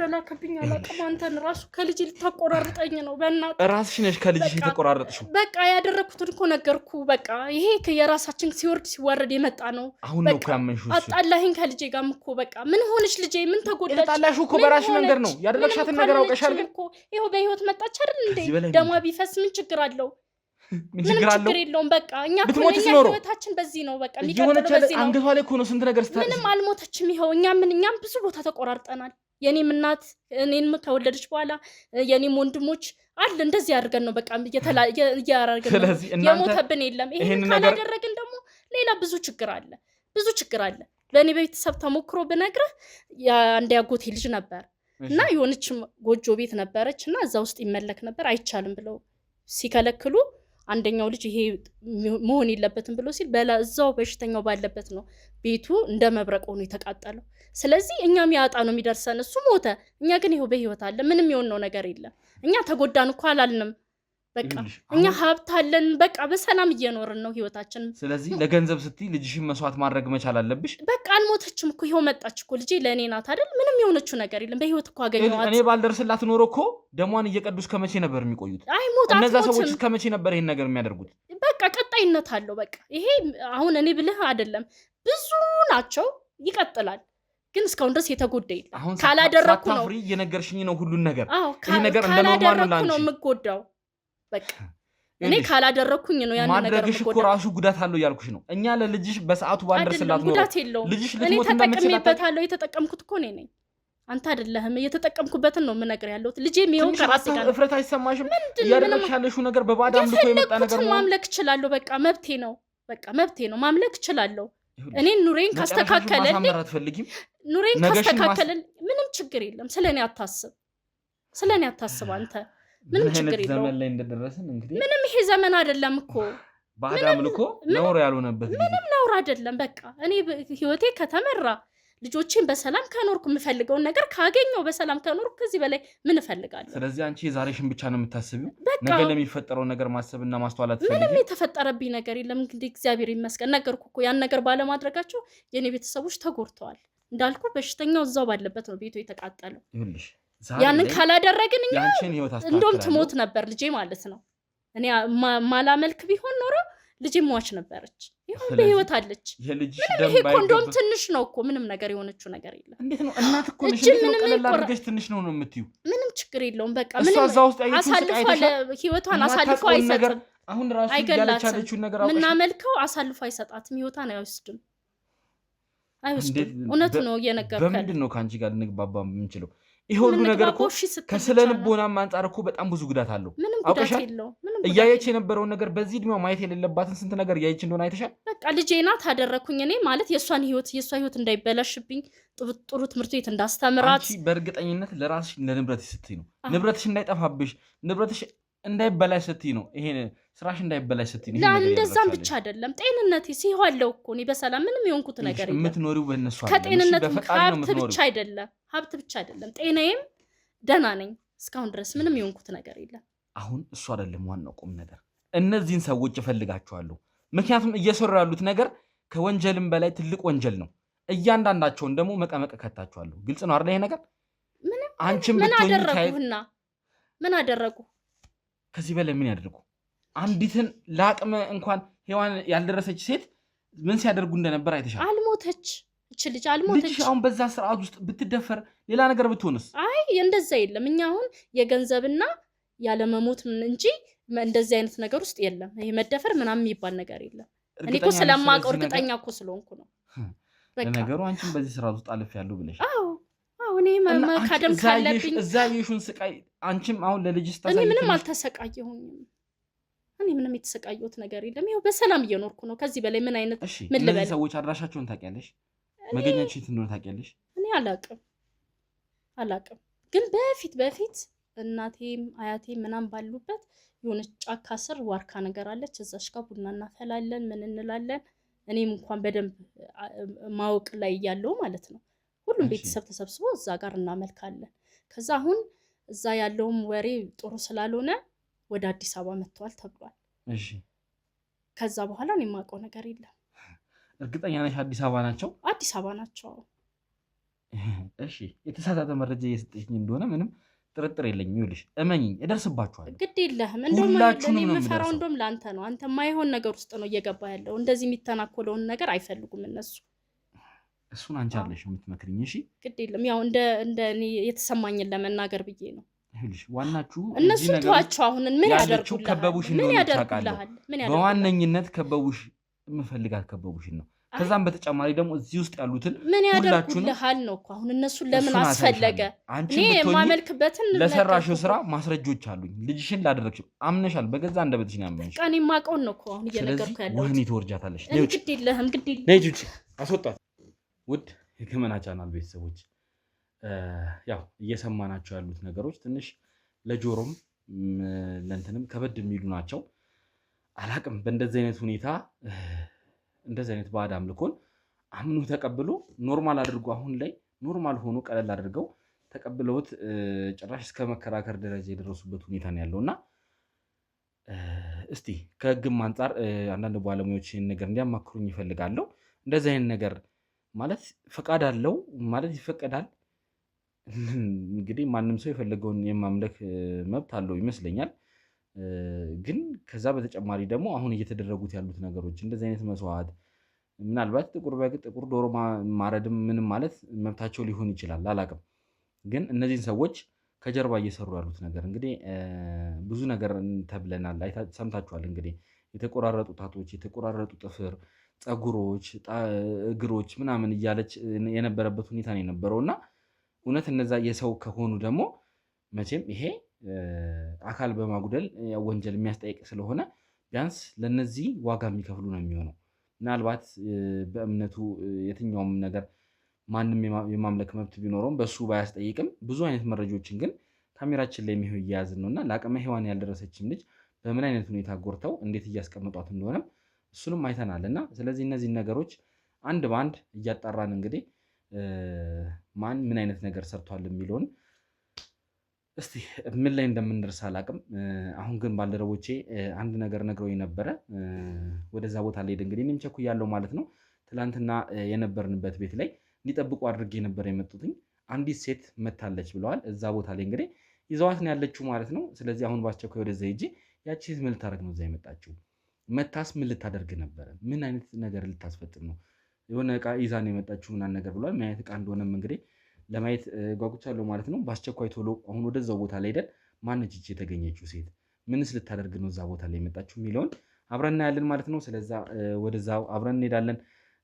እንደላከብኝ አላውቅም። አንተን ራሱ ከልጅ ልታቆራርጠኝ ነው። በእናትህ ራስሽ ነሽ ከልጅሽ የተቆራረጥሽው። በቃ ያደረኩትን እኮ ነገርኩ። በቃ ይሄ የራሳችን ሲወርድ የመጣ ነው። አሁን ነው እኮ ያመንሽው። አጣላኸኝ ከልጄ ጋርም እኮ በቃ ምን ሆነች ልጄ? ምን ተጎዳች? የጣላሽው እኮ በራስሽ መንገድ ነው። ያደረግሻትን ነገር አውቀሻል። ግን እኮ ይኸው በህይወት መጣች አይደል እንዴ? ደሟ ቢፈስ ምን ችግር አለው? ምንም ችግር የለውም። በቃ እኛ ህይወታችን በዚህ ነው። በቃ የሚቀጥለው በዚህ ነው። አንገቷ ላይ እኮ ነው ስንት ነገር ስታደርግ። ምንም አልሞተችም። ይኸው እኛም ብዙ ቦታ ተቆራርጠናል። የኔም እናት እኔንም ከወለደች በኋላ የኔም ወንድሞች አለ እንደዚህ አድርገን ነው በቃ እያደረግን ነው። የሞተብን የለም። ይሄን ካላደረግን ደግሞ ሌላ ብዙ ችግር አለ። ለእኔ ቤተሰብ ተሞክሮ ብነግርህ የአንድ ያጎቴ ልጅ ነበር። እና የሆነች ጎጆ ቤት ነበረች እና እዛ ውስጥ ይመለክ ነበር አይቻልም ብለው ሲከለክሉ አንደኛው ልጅ ይሄ መሆን የለበትም ብሎ ሲል እዛው በሽተኛው ባለበት ነው ቤቱ እንደ መብረቅ ሆኖ የተቃጠለው። ስለዚህ እኛም ያጣ ነው የሚደርሰን። እሱ ሞተ፣ እኛ ግን ይሄው በህይወት አለ። ምንም የሆነው ነገር የለም። እኛ ተጎዳን እኮ አላልንም። በቃ እኛ ሀብት አለን፣ በቃ በሰላም እየኖርን ነው ህይወታችን። ስለዚህ ለገንዘብ ስትይ ልጅሽን መስዋዕት ማድረግ መቻል አለብሽ። በቃ አልሞተችም እኮ ይሄው መጣች እኮ ልጄ ለኔ ናት አይደል? ምንም የሆነችው ነገር የለም። በህይወት እኮ አገኘኋት። እኔ ባልደርስላት ኖሮ እኮ ደሟን እየቀዱስ ከመቼ ነበር የሚቆዩት? እነዛ ሰዎች ከመቼ ነበር ይሄን ነገር የሚያደርጉት? በቃ ቀጣይነት አለው። በቃ ይሄ አሁን እኔ ብልህ አይደለም፣ ብዙ ናቸው፣ ይቀጥላል። ግን እስካሁን ድረስ የተጎዳ የለም። ካላደረኩ ነው እየነገርሽኝ ነው ሁሉን ነገር። ይሄ ነገር እንደኖርማል ነው የምጎዳው። በቃ እኔ ካላደረኩኝ ነው ያን ነገር ማድረግሽ እኮ ራሱ ጉዳት አለው ያልኩሽ ነው። እኛ ለልጅሽ በሰዓቱ ባንደርስላት ነው ጉዳት የለውም። ልጅሽ እኔ ተጠቅሜበታለሁ። የተጠቀምኩት እኮ ነኝ አንተ አይደለህም። የተጠቀምኩበትን ነው የምነግር ያለሁት። ልጄም ይሁን ከራሴ ጋር እፍረት አይሰማሽም? ያደረግሽ ያለሽው ነገር በባዳ አምልኮ የመጣ ነገር ነው። ማምለክ እችላለሁ። በቃ መብቴ ነው። በቃ መብቴ ነው። ማምለክ እችላለሁ። እኔ ኑሬን ካስተካከለልኝ ኑሬን ካስተካከለልኝ ምንም ችግር የለም። ስለኔ አታስብ አንተ። ምንም ችግር የለውም። ዘመን ላይ እንደደረስን እንግዲህ ምንም ይሄ ዘመን አይደለም እኮ ባዳ አምልኮ ነውር ያልሆነበት ምንም ነውር አይደለም። በቃ እኔ ህይወቴ ከተመራ ልጆቼን በሰላም ከኖርኩ የምፈልገውን ነገር ካገኘው በሰላም ከኖርኩ ከዚህ በላይ ምን እፈልጋለሁ? ስለዚህ አንቺ የዛሬሽን ብቻ ነው የምታስቢው። ነገ ለሚፈጠረው ነገር ማሰብና ማስተዋላት ፈልጊ። ምንም የተፈጠረብኝ ነገር የለም። እንግዲህ እግዚአብሔር ይመስገን። ነገርኩ እኮ ያን ነገር ባለማድረጋቸው የኔ ቤተሰቦች ተጎድተዋል። እንዳልኩ በሽተኛው እዛው ባለበት ነው ቤቱ የተቃጠለው። ይሁንልሽ ያንን ካላደረግን እኛ እንደውም ትሞት ነበር ልጄ ማለት ነው። እኔ ማላመልክ ቢሆን ኖሮ ልጄ ሟች ነበረች። ይሁን በህይወት አለች። ምንም ይሄ ኮንዶም ትንሽ ነው እኮ ምንም ነገር የሆነችው ነገር የለም። እንዴት ነው እናት እኮ ነሽ? እንዴት ነው ቀለል አድርገሽ ትንሽ ነው የምትዩ? ምንም ችግር የለውም። በቃ ምንም አሳልፎ ህይወቷን አሳልፎ አይሰጥም። አሁን ራሱ ያለቻለችው ነገር አውቀሽ ምናመልከው አሳልፎ አይሰጣትም። ህይወቷን አይወስድም። እውነት ነው እየነገርኩ። በምንድን ነው ከአንቺ ጋር ልንግባባ የምንችለው? ይሄ ሁሉ ነገር እኮ ከስለ ልቦናም አንጻር እኮ በጣም ብዙ ጉዳት አለው። አውቀሻል? እያየች የነበረውን ነገር በዚህ እድሜዋ ማየት የሌለባትን ስንት ነገር እያየች እንደሆነ አይተሻል? በቃ ልጄ ናት አደረኩኝ። እኔ ማለት የእሷ ህይወት እንዳይበላሽብኝ ጥሩ ትምህርት ቤት እንዳስተምራት። አንቺ በእርግጠኝነት ለራስሽ ለንብረትሽ ስትይ ነው። ንብረትሽ እንዳይጠፋብሽ፣ ንብረትሽ እንዳይበላሽ ስትይ ነው። ይሄ ስራሽ እንዳይበላሽ ስትይ ነው። እንደዛም ብቻ አይደለም ጤንነቴ ሲሆለው እኮ እኔ በሰላም ምንም የሆንኩት ነገር የለም። የምትኖሪው በእነሱ አይደለም። ከጤንነት ሀብት ብቻ አይደለም ጤናዬም ደህና ነኝ። እስካሁን ድረስ ምንም የሆንኩት ነገር የለም። አሁን እሱ አይደለም ዋናው ቁም ነገር። እነዚህን ሰዎች እፈልጋቸዋለሁ። ምክንያቱም እየሰሩ ያሉት ነገር ከወንጀልም በላይ ትልቅ ወንጀል ነው። እያንዳንዳቸውን ደግሞ መቀመቅ ከታቸዋለሁ። ግልጽ ነው አይደል ይሄ ነገር? አንቺም ምን አደረጉ? ከዚህ በላይ ምን ያደርጉ? አንዲትን ለአቅመ እንኳን ሔዋን ያልደረሰች ሴት ምን ሲያደርጉ እንደነበር አይተሻል። አልሞተች እቺ ልጅ አልሞተች። ልጅ አሁን በዛ ስርዓት ውስጥ ብትደፈር ሌላ ነገር ብትሆንስ? አይ እንደዛ የለም። እኛ አሁን የገንዘብና ያለመሞት እንጂ እንደዚህ አይነት ነገር ውስጥ የለም። ይሄ መደፈር ምናምን የሚባል ነገር የለም። እኔ እኮ ስለማውቀው እርግጠኛ እኮ ስለሆንኩ ነው። ለነገሩ አንቺም በዚህ ስርዓት ውስጥ አልፌያለሁ ብለሽ። አዎ እኔ መካደም ካለብኝ እዛ የሹን ስቃይ አንቺም አሁን ለልጅሽ ታሳይ። እኔ ምንም አልተሰቃየሁኝም። እኔ ምንም የተሰቃየሁት ነገር የለም። ይኸው በሰላም እየኖርኩ ነው። ከዚህ በላይ ምን አይነት ምን ልበል? እነዚህ ሰዎች አድራሻቸውን ታውቂያለሽ? መገኛቸው የት እንደሆነ ታውቂያለሽ? እኔ አላውቅም። ግን በፊት እናቴም አያቴም ምናምን ባሉበት የሆነች ጫካ ስር ዋርካ ነገር አለች። እዛሽ ጋር ቡና እናፈላለን፣ ምን እንላለን። እኔም እንኳን በደንብ ማወቅ ላይ ያለው ማለት ነው። ሁሉም ቤተሰብ ተሰብስቦ እዛ ጋር እናመልካለን። ከዛ አሁን እዛ ያለውም ወሬ ጥሩ ስላልሆነ ወደ አዲስ አበባ መጥተዋል ተብሏል። እሺ ከዛ በኋላ እኔ የማውቀው ነገር የለም። እርግጠኛ ነሽ አዲስ አበባ ናቸው? አዲስ አበባ ናቸው። እሺ የተሳሳተ መረጃ እየሰጠሽኝ እንደሆነ ምንም ጥርጥር የለኝም። ይኸውልሽ እመኚኝ፣ እደርስባችኋል። ግድ የለህም። እንደውም የምፈራው እንደውም ለአንተ ነው። አንተ ማይሆን ነገር ውስጥ ነው እየገባ ያለው። እንደዚህ የሚተናኮለውን ነገር አይፈልጉም እነሱ። እሱን አንቺ አለሽ የምትመክሪኝ። እሺ ግድ የለም። ያው እንደ እኔ የተሰማኝን ለመናገር ብዬ ነው። ይኸውልሽ ዋናችሁ እነሱን ተዋቸው። አሁን ምን ያደርጉልሃል? ከበቡሽ ነው ታውቃለህ። በዋነኝነት ከበቡሽ የምፈልጋት ከበቡሽን ነው። ከዛም በተጨማሪ ደግሞ እዚህ ውስጥ ያሉትን ምን ያደርጉልሃል ነው እኮ። አሁን እነሱን ለምን አስፈለገ? እኔ የማመልክበትን ለሰራሽው ስራ ማስረጆች አሉኝ። ልጅሽን ላደረግሽው አምነሻል። በገዛ እንደበትሽ ነው ያመንሽ። እኔ የማውቀውን ነው እኮ አሁን እየነገርኩ ያለው። ወህኒ ትወርጃታለሽ። ግድ የለህም። ነይ ጁጂ አስወጣት። ውድ የገመና ቻናል ቤተሰቦች ያው እየሰማናቸው ያሉት ነገሮች ትንሽ ለጆሮም ለእንትንም ከበድ የሚሉ ናቸው። አላቅም በእንደዚህ አይነት ሁኔታ እንደዚህ አይነት ባዕድ አምልኮን አምኖ ተቀብሎ ኖርማል አድርጎ አሁን ላይ ኖርማል ሆኖ ቀለል አድርገው ተቀብለውት ጭራሽ እስከ መከራከር ደረጃ የደረሱበት ሁኔታ ነው ያለውና እስቲ ከህግም አንጻር አንዳንድ ባለሙያዎች ይህን ነገር እንዲያማክሩኝ ይፈልጋለሁ። እንደዚህ አይነት ነገር ማለት ፈቃድ አለው ማለት ይፈቀዳል። እንግዲህ ማንም ሰው የፈለገውን የማምለክ መብት አለው ይመስለኛል። ግን ከዛ በተጨማሪ ደግሞ አሁን እየተደረጉት ያሉት ነገሮች እንደዚህ አይነት መስዋዕት ምናልባት ጥቁር በግ ጥቁር ዶሮ ማረድም ምንም ማለት መብታቸው ሊሆን ይችላል አላቅም። ግን እነዚህን ሰዎች ከጀርባ እየሰሩ ያሉት ነገር እንግዲህ ብዙ ነገር ተብለናል፣ ሰምታችኋል። እንግዲህ የተቆራረጡ ጣቶች፣ የተቆራረጡ ጥፍር፣ ፀጉሮች፣ እግሮች ምናምን እያለች የነበረበት ሁኔታ ነው የነበረው እና እውነት እነዛ የሰው ከሆኑ ደግሞ መቼም ይሄ አካል በማጉደል ወንጀል የሚያስጠይቅ ስለሆነ ቢያንስ ለነዚህ ዋጋ የሚከፍሉ ነው የሚሆነው። ምናልባት በእምነቱ የትኛውም ነገር ማንም የማምለክ መብት ቢኖረውም በሱ ባያስጠይቅም ብዙ አይነት መረጃዎችን ግን ካሜራችን ላይ የሚሆን እያያዝን ነውና ለአቅመ ሔዋን ያልደረሰችም ልጅ በምን አይነት ሁኔታ ጎርተው እንዴት እያስቀምጧት እንደሆነም እሱንም አይተናልና ስለዚህ እነዚህ ነገሮች አንድ በአንድ እያጣራን እንግዲህ ማን ምን አይነት ነገር ሰርቷል የሚለውን እስቲ ምን ላይ እንደምንደርስ አላቅም። አሁን ግን ባልደረቦቼ አንድ ነገር ነግረውኝ ነበረ። ወደዛ ቦታ ላይ እንግዲህ እኔም ቸኩያለሁ ማለት ነው። ትላንትና የነበርንበት ቤት ላይ እንዲጠብቁ አድርጌ ነበር የመጡትኝ። አንዲት ሴት መታለች ብለዋል። እዛ ቦታ ላይ እንግዲህ ይዘዋት ነው ያለችው ማለት ነው። ስለዚህ አሁን ባስቸኳይ ወደዛ ሂጂ። ያቺ ሴት ምን ልታደርግ ነው እዛ የመጣችው? መታስ ምን ልታደርግ ነበረ? ምን አይነት ነገር ልታስፈጽም ነው? የሆነ እቃ ይዛ ነው የመጣችው ምናምን ነገር ብለዋል። ምን አይነት እቃ እንደሆነም እንግዲህ ለማየት ጓጉቻለሁ ማለት ነው። በአስቸኳይ ቶሎ አሁን ወደዛው ቦታ ላይ ሄደን ማነች ይህች የተገኘችው ሴት ምንስ ልታደርግ ነው እዛ ቦታ ላይ የመጣችው የሚለውን አብረን እናያለን ማለት ነው። ስለዛ ወደዛው አብረን እንሄዳለን።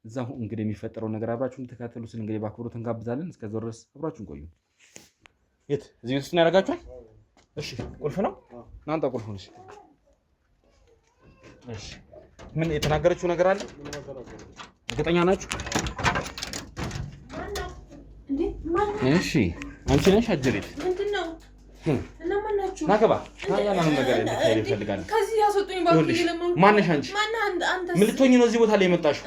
እዛው እንግዲህ የሚፈጠረው ነገር አብራችሁ እንድትከታተሉ ስል እንግዲህ በአክብሮት እንጋብዛለን። እስከዛው ድረስ አብራችሁን ቆዩ። የት እዚህ ውስጥ ነው ያደርጋችኋል? እሺ ቁልፍ ነው እናንተ ቁልፍ ነው። እሺ ምን የተናገረችው ነገር አለ? እርግጠኛ ናችሁ? እሺ አንቺ ነሽ አጀሬት? ምንድነው? እነማን ናችሁ? ናገባ ታያናን ነገር እንድታይ ይፈልጋል። ከዚህ ያስወጡኝ ባክህ። ለምን ማነሽ አንቺ? አንተ ምን ልትሆኚ ነው እዚህ ቦታ ላይ የመጣሽው?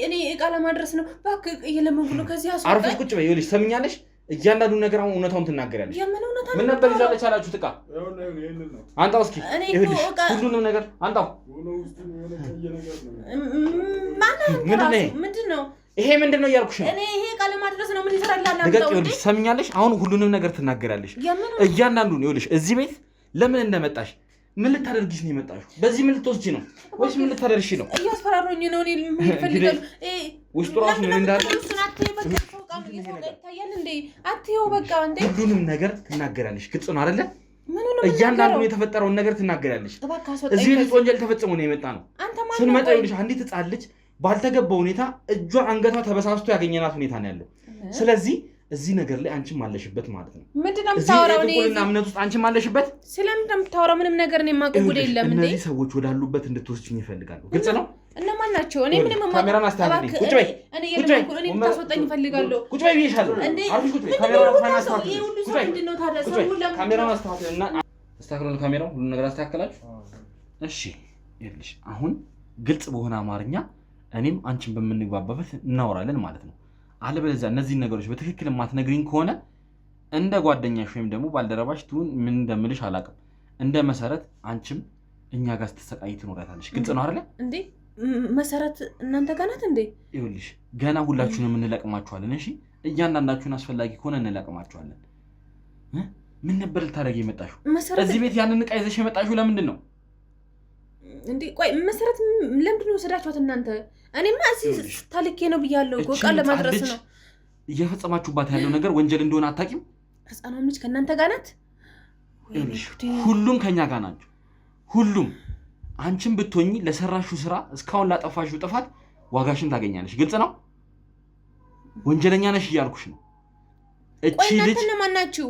እኔ እቃ ለማድረስ ነው ባክህ። እየለመንኩ ነው። ከዚህ ያስወጡኝ። አርፈሽ ቁጭ በይ። ይኸውልሽ ሰምኛለሽ። እያንዳንዱ ነገር አሁን እውነታውን ትናገሪያለሽ። ምን ነበር ይዛለች አላችሁት? እቃ አንጣው እስኪ። ይኸውልሽ ሁሉንም ነገር አንጣው። ምንድነው ይሄ? ምንድነው እያልኩሽ ነው። እኔ ይሄ እቃ ለማድረስ ነው። ምን ይሰራል? ይኸውልሽ ሰምኛለሽ። አሁን ሁሉንም ነገር ትናገሪያለሽ። እያንዳንዱን ይኸውልሽ እዚህ ቤት ለምን እንደመጣሽ ምን ልታደርጊሽ ነው የመጣሽው? በዚህ ምን ልትወስጂ ነው ወይስ ምን ልታደርሺ ነው? እያስፈራሩኝ ነው። እኔ ምን ይፈልጋሉ? ውስጡ ራሱ ምን እንዳለ ሁሉንም ነገር ትናገራለሽ። ግልጽ ነው አይደለ? እያንዳንዱ የተፈጠረውን ነገር ትናገራለሽ። እዚህ ቤት ወንጀል ተፈጽሞ ነው የመጣ ነው። ስንመጣ ይኸውልሽ አንዲት ሕፃን ልጅ ባልተገባ ሁኔታ እጇ አንገቷ ተበሳስቶ ያገኘናት ሁኔታ ነው ያለው። ስለዚህ እዚህ ነገር ላይ አንቺም አለሽበት ማለት ነው። ምንድነው የምታወራው? እዚህ የጥቁርና እምነት ውስጥ አንቺም አለሽበት። ስለምንድን ነው የምታወራው? ምንም ነገር ነው የማውቀው ጉዳይ የለም። እንዴ እነዚህ ሰዎች ወዳሉበት እንድትወስጂኝ ይፈልጋሉ። ግልጽ ነው። እነማን ናቸው? እኔ ምንም ካሜራውን አስተካክሊ። ቁጭ በይ። እኔ ታስወጣኝ ይፈልጋለሁ። ቁጭ በይ ብዬሻለሁ። አርፊ ቁጭ በይ። ካሜራውን አስተካክሊ። ካሜራውን አስተካክሊ እና አስተካክሉ። ካሜራውን ሁሉ ነገር አስተካክላችሁ። እሺ ይኸውልሽ አሁን ግልጽ በሆነ አማርኛ እኔም አንቺን በምንግባባበት እናወራለን ማለት ነው። አለበለዚያ እነዚህ ነገሮች በትክክል የማትነግሪኝ ከሆነ እንደ ጓደኛሽ ወይም ደግሞ ባልደረባሽ ትሁን ምን እንደምልሽ አላውቅም። እንደ መሰረት አንቺም እኛ ጋር ስትሰቃይ ትኖራታለሽ። ግልጽ ነው አይደለ? እንዴ መሰረት እናንተ ጋር ናት እንዴ? ይኸውልሽ ገና ሁላችሁንም እንለቅማችኋለን። እሺ እያንዳንዳችሁን አስፈላጊ ከሆነ እንለቅማችኋለን። ምን ነበር ልታደርጊ የመጣሽው? እዚህ ቤት ያንን ዕቃ ይዘሽ የመጣሽው ለምንድን ነው እንዴ? ቆይ መሰረት ለምንድን ነው ወሰዳችኋት እናንተ? እኔማ እዚህ ታልኬ ነው ብያለሁ እኮ ቃል ለማድረስ ነው። እየፈጸማችሁባት ያለው ነገር ወንጀል እንደሆነ አታውቂም? ህፃኗ ልጅ ከእናንተ ጋር ናት? ሁሉም ከኛ ጋር ናቸው። ሁሉም አንቺም ብትሆኚ ለሰራሽው ስራ እስካሁን ላጠፋሽው ጥፋት ዋጋሽን ታገኛለሽ። ግልጽ ነው። ወንጀለኛ ነሽ እያልኩሽ ነው። እቺ ልጅ እነማን ናችሁ?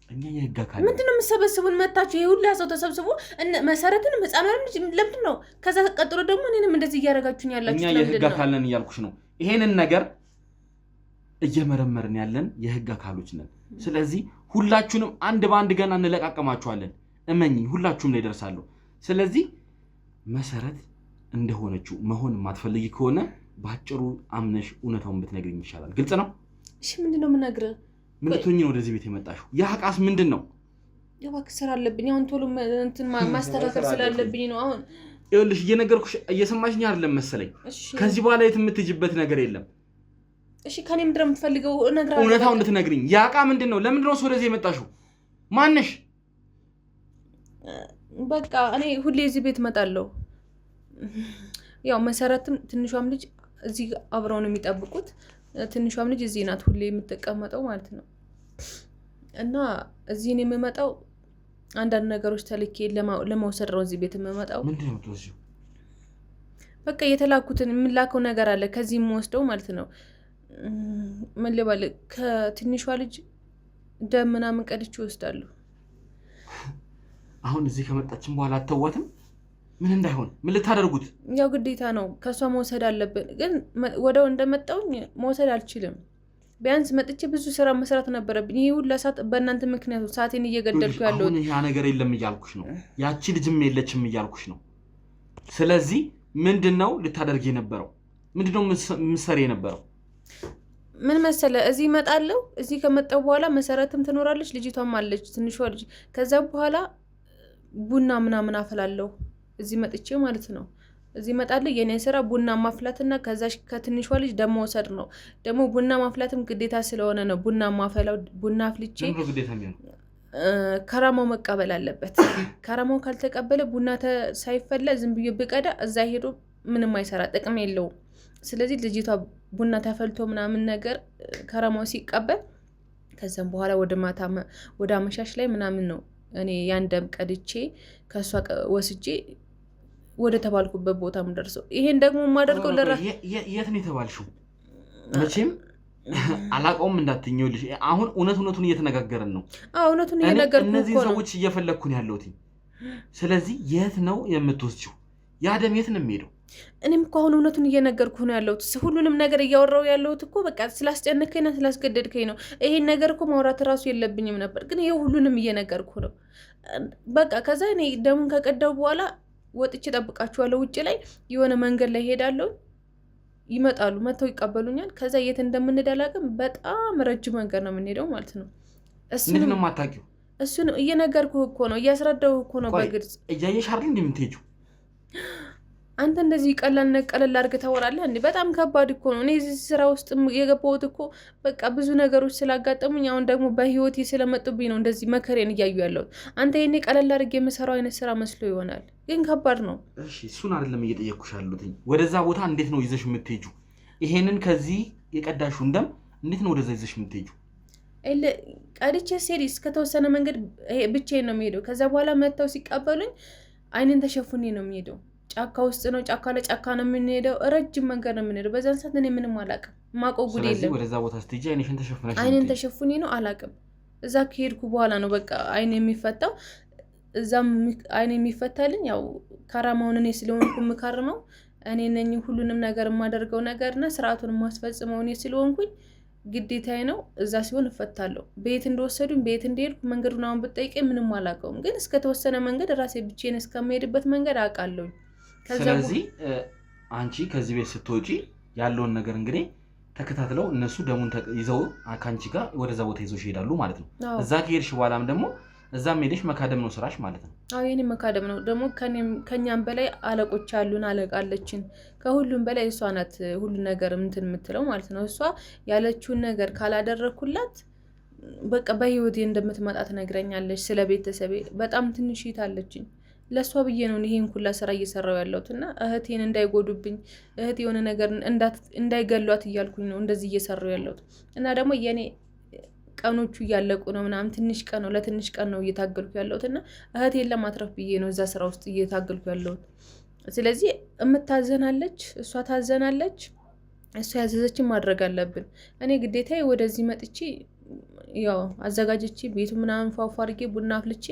እኛ የህግ አካል ምንድነው የምትሰበስቡን? መታችሁ ይሄ ሁሉ ሰው ተሰብስቦ መሰረትን ህፃኗን ልጅ ለምንድን ነው? ከዛ ቀጥሎ ደግሞ እኔንም እንደዚህ እያደረጋችሁኝ ያላችሁ እኛ የህግ አካል ነን እያልኩሽ ነው። ይሄንን ነገር እየመረመርን ያለን የህግ አካሎች ነን። ስለዚህ ሁላችሁንም አንድ በአንድ ገና እንለቃቀማችኋለን። እመኚኝ ሁላችሁም ላይ ደርሳለሁ። ስለዚህ መሰረት እንደሆነችው መሆን የማትፈልጊ ከሆነ ባጭሩ አምነሽ እውነታውን ብትነግሪኝ ይሻላል። ግልጽ ነው? እሺ ምንድነው የምነግርህ? ምን ልትሆኚ ነው ወደዚህ ቤት የመጣሽው? የሐቃስ ምንድነው? እባክህ ስራ አለብኝ አሁን ቶሎ እንትን ማስተካከል ስላለብኝ ነው። አሁን ይኸውልሽ እየነገርኩሽ እየሰማሽኝ አይደለም መሰለኝ። ከዚህ በኋላ የት የምትሄጂበት ነገር የለም። እሺ ከኔ ምንድን ነው የምትፈልገው? እነግርሃለሁ። እውነታውን እንድትነግሪኝ። የሐቃ ምንድነው? ለምንድን ነው ወደዚህ የመጣሽው? ማነሽ? በቃ እኔ ሁሌ እዚህ ቤት እመጣለሁ። ያው መሰረትም ትንሿም ልጅ እዚህ አብረው ነው የሚጠብቁት። ትንሿም ልጅ እዚህ ናት ሁሌ የምትቀመጠው ማለት ነው። እና እዚህ ነው የምመጣው አንዳንድ ነገሮች ተልኬ ለመውሰድ ነው እዚህ ቤት የምመጣው። ምንድን ነው የምትወስጂው? በቃ የተላኩትን የምላከው ነገር አለ ከዚህ የምወስደው ማለት ነው። ምን ልበል ከትንሿ ልጅ ደም ምናምን ቀድቼ እወስዳለሁ። አሁን እዚህ ከመጣችን በኋላ አትተዋትም? ምን እንዳይሆን ምን ልታደርጉት? ያው ግዴታ ነው ከሷ መውሰድ አለብን። ግን ወደው እንደመጣውኝ መውሰድ አልችልም። ቢያንስ መጥቼ ብዙ ስራ መስራት ነበረብኝ። ይሄ ሁሉ ሰዓት በእናንተ ምክንያት ሰዓቴን እየገደልኩ ያለው። አሁን ያ ነገር የለም እያልኩሽ ነው። ያቺ ልጅም የለችም እያልኩሽ ነው። ስለዚህ ምንድነው ልታደርጊ የነበረው? ምንድነው ምሰሪ የነበረው? ምን መሰለ እዚህ እመጣለሁ። እዚህ ከመጣሁ በኋላ መሰረትም ትኖራለች፣ ልጅቷም አለች ትንሿ ልጅ። ከዛ በኋላ ቡና ምናምን አፈላለሁ እዚህ መጥቼ ማለት ነው። እዚህ እመጣለሁ። የኔ ስራ ቡና ማፍላትና ከዛ ከትንሿ ልጅ ደሞ ወሰድ ነው። ደሞ ቡና ማፍላትም ግዴታ ስለሆነ ነው ቡና ማፈላው። ቡና አፍልቼ ከራማው መቀበል አለበት። ከራማው ካልተቀበለ ቡና ሳይፈላ ዝም ብዬ ብቀዳ እዛ ሄዶ ምንም አይሰራ ጥቅም የለውም። ስለዚህ ልጅቷ ቡና ተፈልቶ ምናምን ነገር ከራማው ሲቀበል ከዛም በኋላ ወደ አመሻሽ ላይ ምናምን ነው እኔ ያን ደም ቀድቼ ከሷ ወስጄ ወደ ተባልኩበት ቦታ ምደርሰው። ይሄን ደግሞ ማደርገው የት ነው የተባልሽው? መቼም አላቀውም እንዳትኘውልሽ። አሁን እውነቱን እየተነጋገረን ነው። እውነቱን እየነገርኩ እነዚህ ሰዎች እየፈለኩ ነው ያለሁት። ስለዚህ የት ነው የምትወስጂው? ያ ደም የት ነው የሚሄደው? እኔም እኮ አሁን እውነቱን እየነገርኩ ነው ያለሁት። ሁሉንም ነገር እያወራው ያለሁት እኮ በቃ ስላስጨነከኝና ስላስገደድከኝ ነው። ይሄን ነገር እኮ ማውራት ራሱ የለብኝም ነበር፣ ግን ይሄ ሁሉንም እየነገርኩ ነው። በቃ ከዛ እኔ ደሙን ከቀዳው በኋላ ወጥቼ ጠብቃችኋለሁ። ውጭ ላይ የሆነ መንገድ ላይ ሄዳለሁ። ይመጣሉ፣ መተው ይቀበሉኛል። ከዛ የት እንደምንሄድ አላውቅም። በጣም ረጅም መንገድ ነው የምንሄደው ማለት ነው። ምንድን ነው የማታውቂው? እሱን እየነገርኩህ እኮ ነው፣ እያስረዳሁህ እኮ ነው በግልጽ። እያየሽ አይደል እንደምትሄጂው? አንተ እንደዚህ ቀለል አድርገህ ታወራለህ እንዴ? በጣም ከባድ እኮ ነው። እኔ እዚህ ስራ ውስጥ የገባሁት እኮ በቃ ብዙ ነገሮች ስላጋጠሙኝ አሁን ደግሞ በህይወቴ ስለመጡብኝ ነው እንደዚህ መከሬን እያዩ ያለሁት። አንተ ይሄኔ ቀለል አድርጌ የምሰራው አይነት ስራ መስሎ ይሆናል፣ ግን ከባድ ነው። እሺ እሱን አይደለም እየጠየቅኩሽ ያለሁት። ወደዛ ቦታ እንዴት ነው ይዘሽ የምትሄጂው? ይሄንን ከዚህ የቀዳሽውን ደም እንዴት ነው ወደዛ ይዘሽ የምትሄጂው? ቀድቼ ሴሪ እስከተወሰነ መንገድ ብቻዬን ነው የሚሄደው። ከዛ በኋላ መጥተው ሲቀበሉኝ አይንን ተሸፉኔ ነው የሚሄደው። ጫካ ውስጥ ነው፣ ጫካ ለጫካ ነው የምንሄደው። ረጅም መንገድ ነው የምንሄደው። በዛን ሰዓት እኔ ምንም አላውቅም፣ ማውቀው ጉድ የለም። ወደዛ ቦታ ስትሄጂ አይንን ተሸፉኔ ነው አላውቅም። እዛ ከሄድኩ በኋላ ነው በቃ አይን የሚፈታው። እዛም አይን የሚፈታልኝ ያው ካራማውን እኔ ስለሆንኩ የምካርመው እኔ ነኝ። ሁሉንም ነገር የማደርገው ነገርና ስርዓቱን የማስፈጽመው እኔ ስለሆንኩኝ ግዴታዬ ነው። እዛ ሲሆን እፈታለሁ። ቤት እንደወሰዱኝ ቤት እንደሄድኩ መንገዱን አሁን ብጠይቀኝ ምንም አላውቀውም፣ ግን እስከተወሰነ መንገድ ራሴ ብቻዬን እስከምሄድበት መንገድ አውቃለሁ። ስለዚህ አንቺ ከዚህ ቤት ስትወጪ ያለውን ነገር እንግዲህ ተከታትለው እነሱ ደሙን ይዘው ከአንቺ ጋር ወደዛ ቦታ ይዘው ይሄዳሉ ማለት ነው። እዛ ከሄድሽ በኋላም ደግሞ እዛም ሄደሽ መካደም ነው ስራሽ ማለት ነው። የኔ መካደም ነው። ደግሞ ከኛም በላይ አለቆች አሉን፣ አለቃለችን። ከሁሉም በላይ እሷ ናት ሁሉ ነገር እንትን የምትለው ማለት ነው። እሷ ያለችውን ነገር ካላደረኩላት በቃ በህይወቴ እንደምትመጣ ትነግረኛለች። ስለ ቤተሰቤ በጣም ትንሽ ይታለችኝ። ለሷ ብዬ ነው ይሄን ሁላ ስራ እየሰራው ያለሁት እና እህቴን እንዳይጎዱብኝ እህቴ የሆነ ነገር እንዳይገሏት እያልኩኝ ነው እንደዚህ እየሰራው ያለሁት። እና ደግሞ የኔ ቀኖቹ እያለቁ ነው ምናምን ትንሽ ቀን ነው ለትንሽ ቀን ነው እየታገልኩ ያለሁት እና እህቴን ለማትረፍ ብዬ ነው እዛ ስራ ውስጥ እየታገልኩ ያለሁት። ስለዚህ እምታዘናለች፣ እሷ ታዘናለች። እሷ ያዘዘችን ማድረግ አለብን። እኔ ግዴታዬ ወደዚህ መጥቼ ያው አዘጋጅቼ ቤቱ ምናምን ፏፏ አድርጌ ቡና አፍልቼ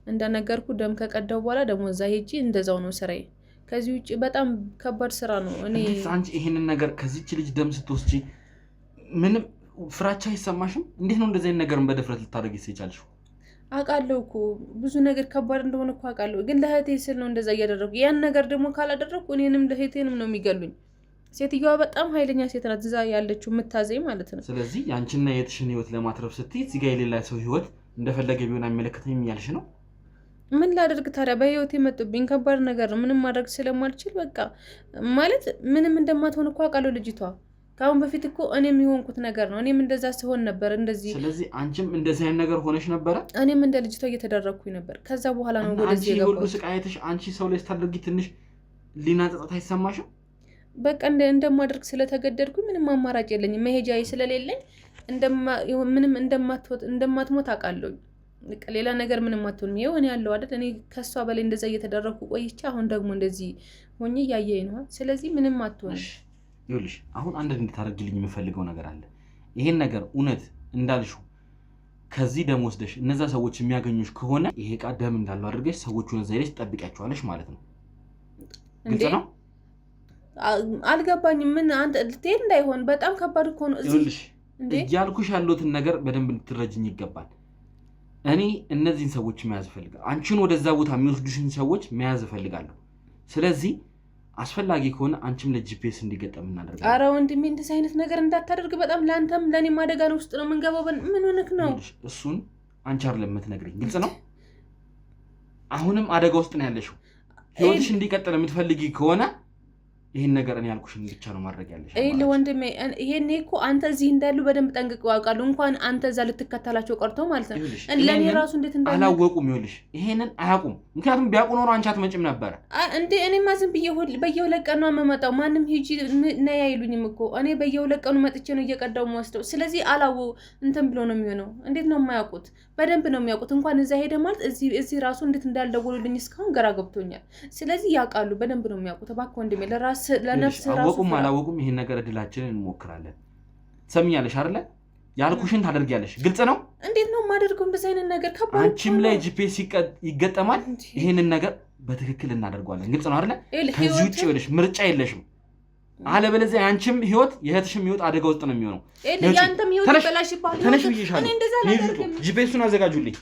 እንደነገርኩ ደም ከቀዳው በኋላ ደግሞ እዛ ሄጂ እንደዛው ነው ስራዬ። ከዚህ ውጪ በጣም ከባድ ስራ ነው። እኔ አንቺ ይሄንን ነገር ከዚህች ልጅ ደም ስትወስጂ ምንም ፍራቻ አይሰማሽም? እንዴት ነው እንደዚህ አይነት ነገርን በድፍረት ልታደርጊ ይቻልሽው? አውቃለሁ እኮ ብዙ ነገር ከባድ እንደሆነ እኮ አውቃለሁ፣ ግን ለእህቴ ስል ነው እንደዛ እያደረጉ። ያን ነገር ደግሞ ካላደረኩ እኔንም ለእህቴንም ነው የሚገሉኝ። ሴትዮዋ በጣም ኃይለኛ ሴት ናት፣ እዛ ያለችው የምታዘኝ ማለት ነው። ስለዚህ ያንቺና የእህትሽን ህይወት ለማትረፍ ስትይ እዚህ ጋር የሌላ ሰው ህይወት እንደፈለገ ቢሆን አይመለከተኝም እያልሽ ነው? ምን ላደርግ ታዲያ? በህይወት የመጡብኝ ከባድ ነገር ነው። ምንም ማድረግ ስለማልችል በቃ ማለት ምንም እንደማትሆን እኮ አውቃለሁ ልጅቷ። ከአሁን በፊት እኮ እኔም የሆንኩት ነገር ነው። እኔም እንደዛ ሲሆን ነበር እንደዚህ። ስለዚህ አንቺም እንደዚህ አይነት ነገር ሆነሽ ነበረ? እኔም እንደ ልጅቷ እየተደረግኩኝ ነበር። ከዛ በኋላ ነው ወደዚህ የገባሁት። አንቺ ሁሉ ስቃይተሽ አንቺ ሰው ላይ ስታደርጊ ትንሽ ሊና ጸጸት አይሰማሽም? በቃ እንደማደርግ ስለተገደድኩኝ ምንም አማራጭ የለኝም። መሄጃዬ ስለሌለኝ ምንም እንደማትሞት አውቃለሁ። ሌላ ነገር ምንም አትሆንም። ይኸው እኔ ያለው አይደል? እኔ ከሷ በላይ እንደዛ እየተደረግኩ ቆይቼ አሁን ደግሞ እንደዚህ ሆኜ እያየኝ ነው። ስለዚህ ምንም አትሆንም። ይኸውልሽ አሁን አንድ እንድታደርግልኝ የምፈልገው ነገር አለ። ይሄን ነገር እውነት እንዳልሽው ከዚህ ደም ወስደሽ እነዛ ሰዎች የሚያገኙሽ ከሆነ ይሄ ዕቃ ደም እንዳለው አድርገሽ ሰዎቹን እዛ ሄደሽ ትጠብቂያቸዋለሽ ማለት ነው። ግልጽ ነው? አልገባኝም። ምን አንተ ልትሄድ እንዳይሆን በጣም ከባድ እኮ ነው። ይኸውልሽ እያልኩሽ ያለሁትን ነገር በደንብ ልትረጅኝ ይገባል። እኔ እነዚህን ሰዎች መያዝ እፈልጋለሁ። አንቺን ወደዛ ቦታ የሚወስዱሽን ሰዎች መያዝ እፈልጋለሁ። ስለዚህ አስፈላጊ ከሆነ አንቺም ለጂፒኤስ እንዲገጠም እናደርጋለን። ኧረ ወንድሜ እንደዚህ አይነት ነገር እንዳታደርግ። በጣም ለአንተም ለእኔም አደጋ ነው ውስጥ ነው የምንገባው። ምን ሆነክ ነው? እሱን አንቺ አይደለም የምትነግሪኝ። ግልጽ ነው? አሁንም አደጋ ውስጥ ነው ያለሽው። ህይወትሽ እንዲቀጥል የምትፈልጊ ከሆነ ይሄን ነገር እኔ ያልኩሽን ብቻ ነው ማድረግ ያለሽ። ወንድሜ ይሄኔ እኮ አንተ እዚህ እንዳሉ በደንብ ጠንቅቀው ያውቃሉ። እንኳን አንተ እዛ ልትከተላቸው ቀርቶ ማለት ነው። ለእኔ ራሱ እንዴት እንዳሉ አላወቁም። ይኸውልሽ ይሄንን አያውቁም። ምክንያቱም ቢያውቁ ኖሮ አንቺ አትመጭም ነበረ እንዴ። እኔማ ዝም ብዬ በየሁለት ቀኑ የምመጣው ማንም ሂጂ ነይ አይሉኝም እኮ። እኔ በየሁለት ቀኑ መጥቼ ነው እየቀዳው የምወስደው። ስለዚህ እንትን ብሎ ነው የሚሆነው። እንዴት ነው የማያውቁት? በደንብ ነው የሚያውቁት። እንኳን እዛ ሄደ ማለት እዚህ ራሱ እንዴት እንዳልደወሉልኝ እስካሁን ግራ ገብቶኛል። ስለዚህ ያውቃሉ፣ በደንብ ነው የሚያውቁት። እባክህ ወንድሜ ለነፍስ ራሱ አወቁም አላወቁም ይሄን ነገር እድላችንን እንሞክራለን። ትሰሚኛለሽ አይደለ? ያልኩሽን ታደርጊያለሽ። ግልጽ ነው? እንዴት ነው የማደርገው እንደዚህ አይነት ነገር? ከባድ አንቺም ላይ ጂፒኤስ ይገጠማል። ይሄንን ነገር በትክክል እናደርገዋለን። ግልጽ ነው አይደለ? ከዚህ ውጭ ይኸውልሽ ምርጫ የለሽም። አለበለዚያ ያንቺም ህይወት የእህትሽም ህይወት አደጋ ውስጥ ነው የሚሆነው። ያንተም ህይወት ይበላሽባል። ተነሽ ብዬሻለሁ። ጂፒኤሱን አዘጋጁልኝ።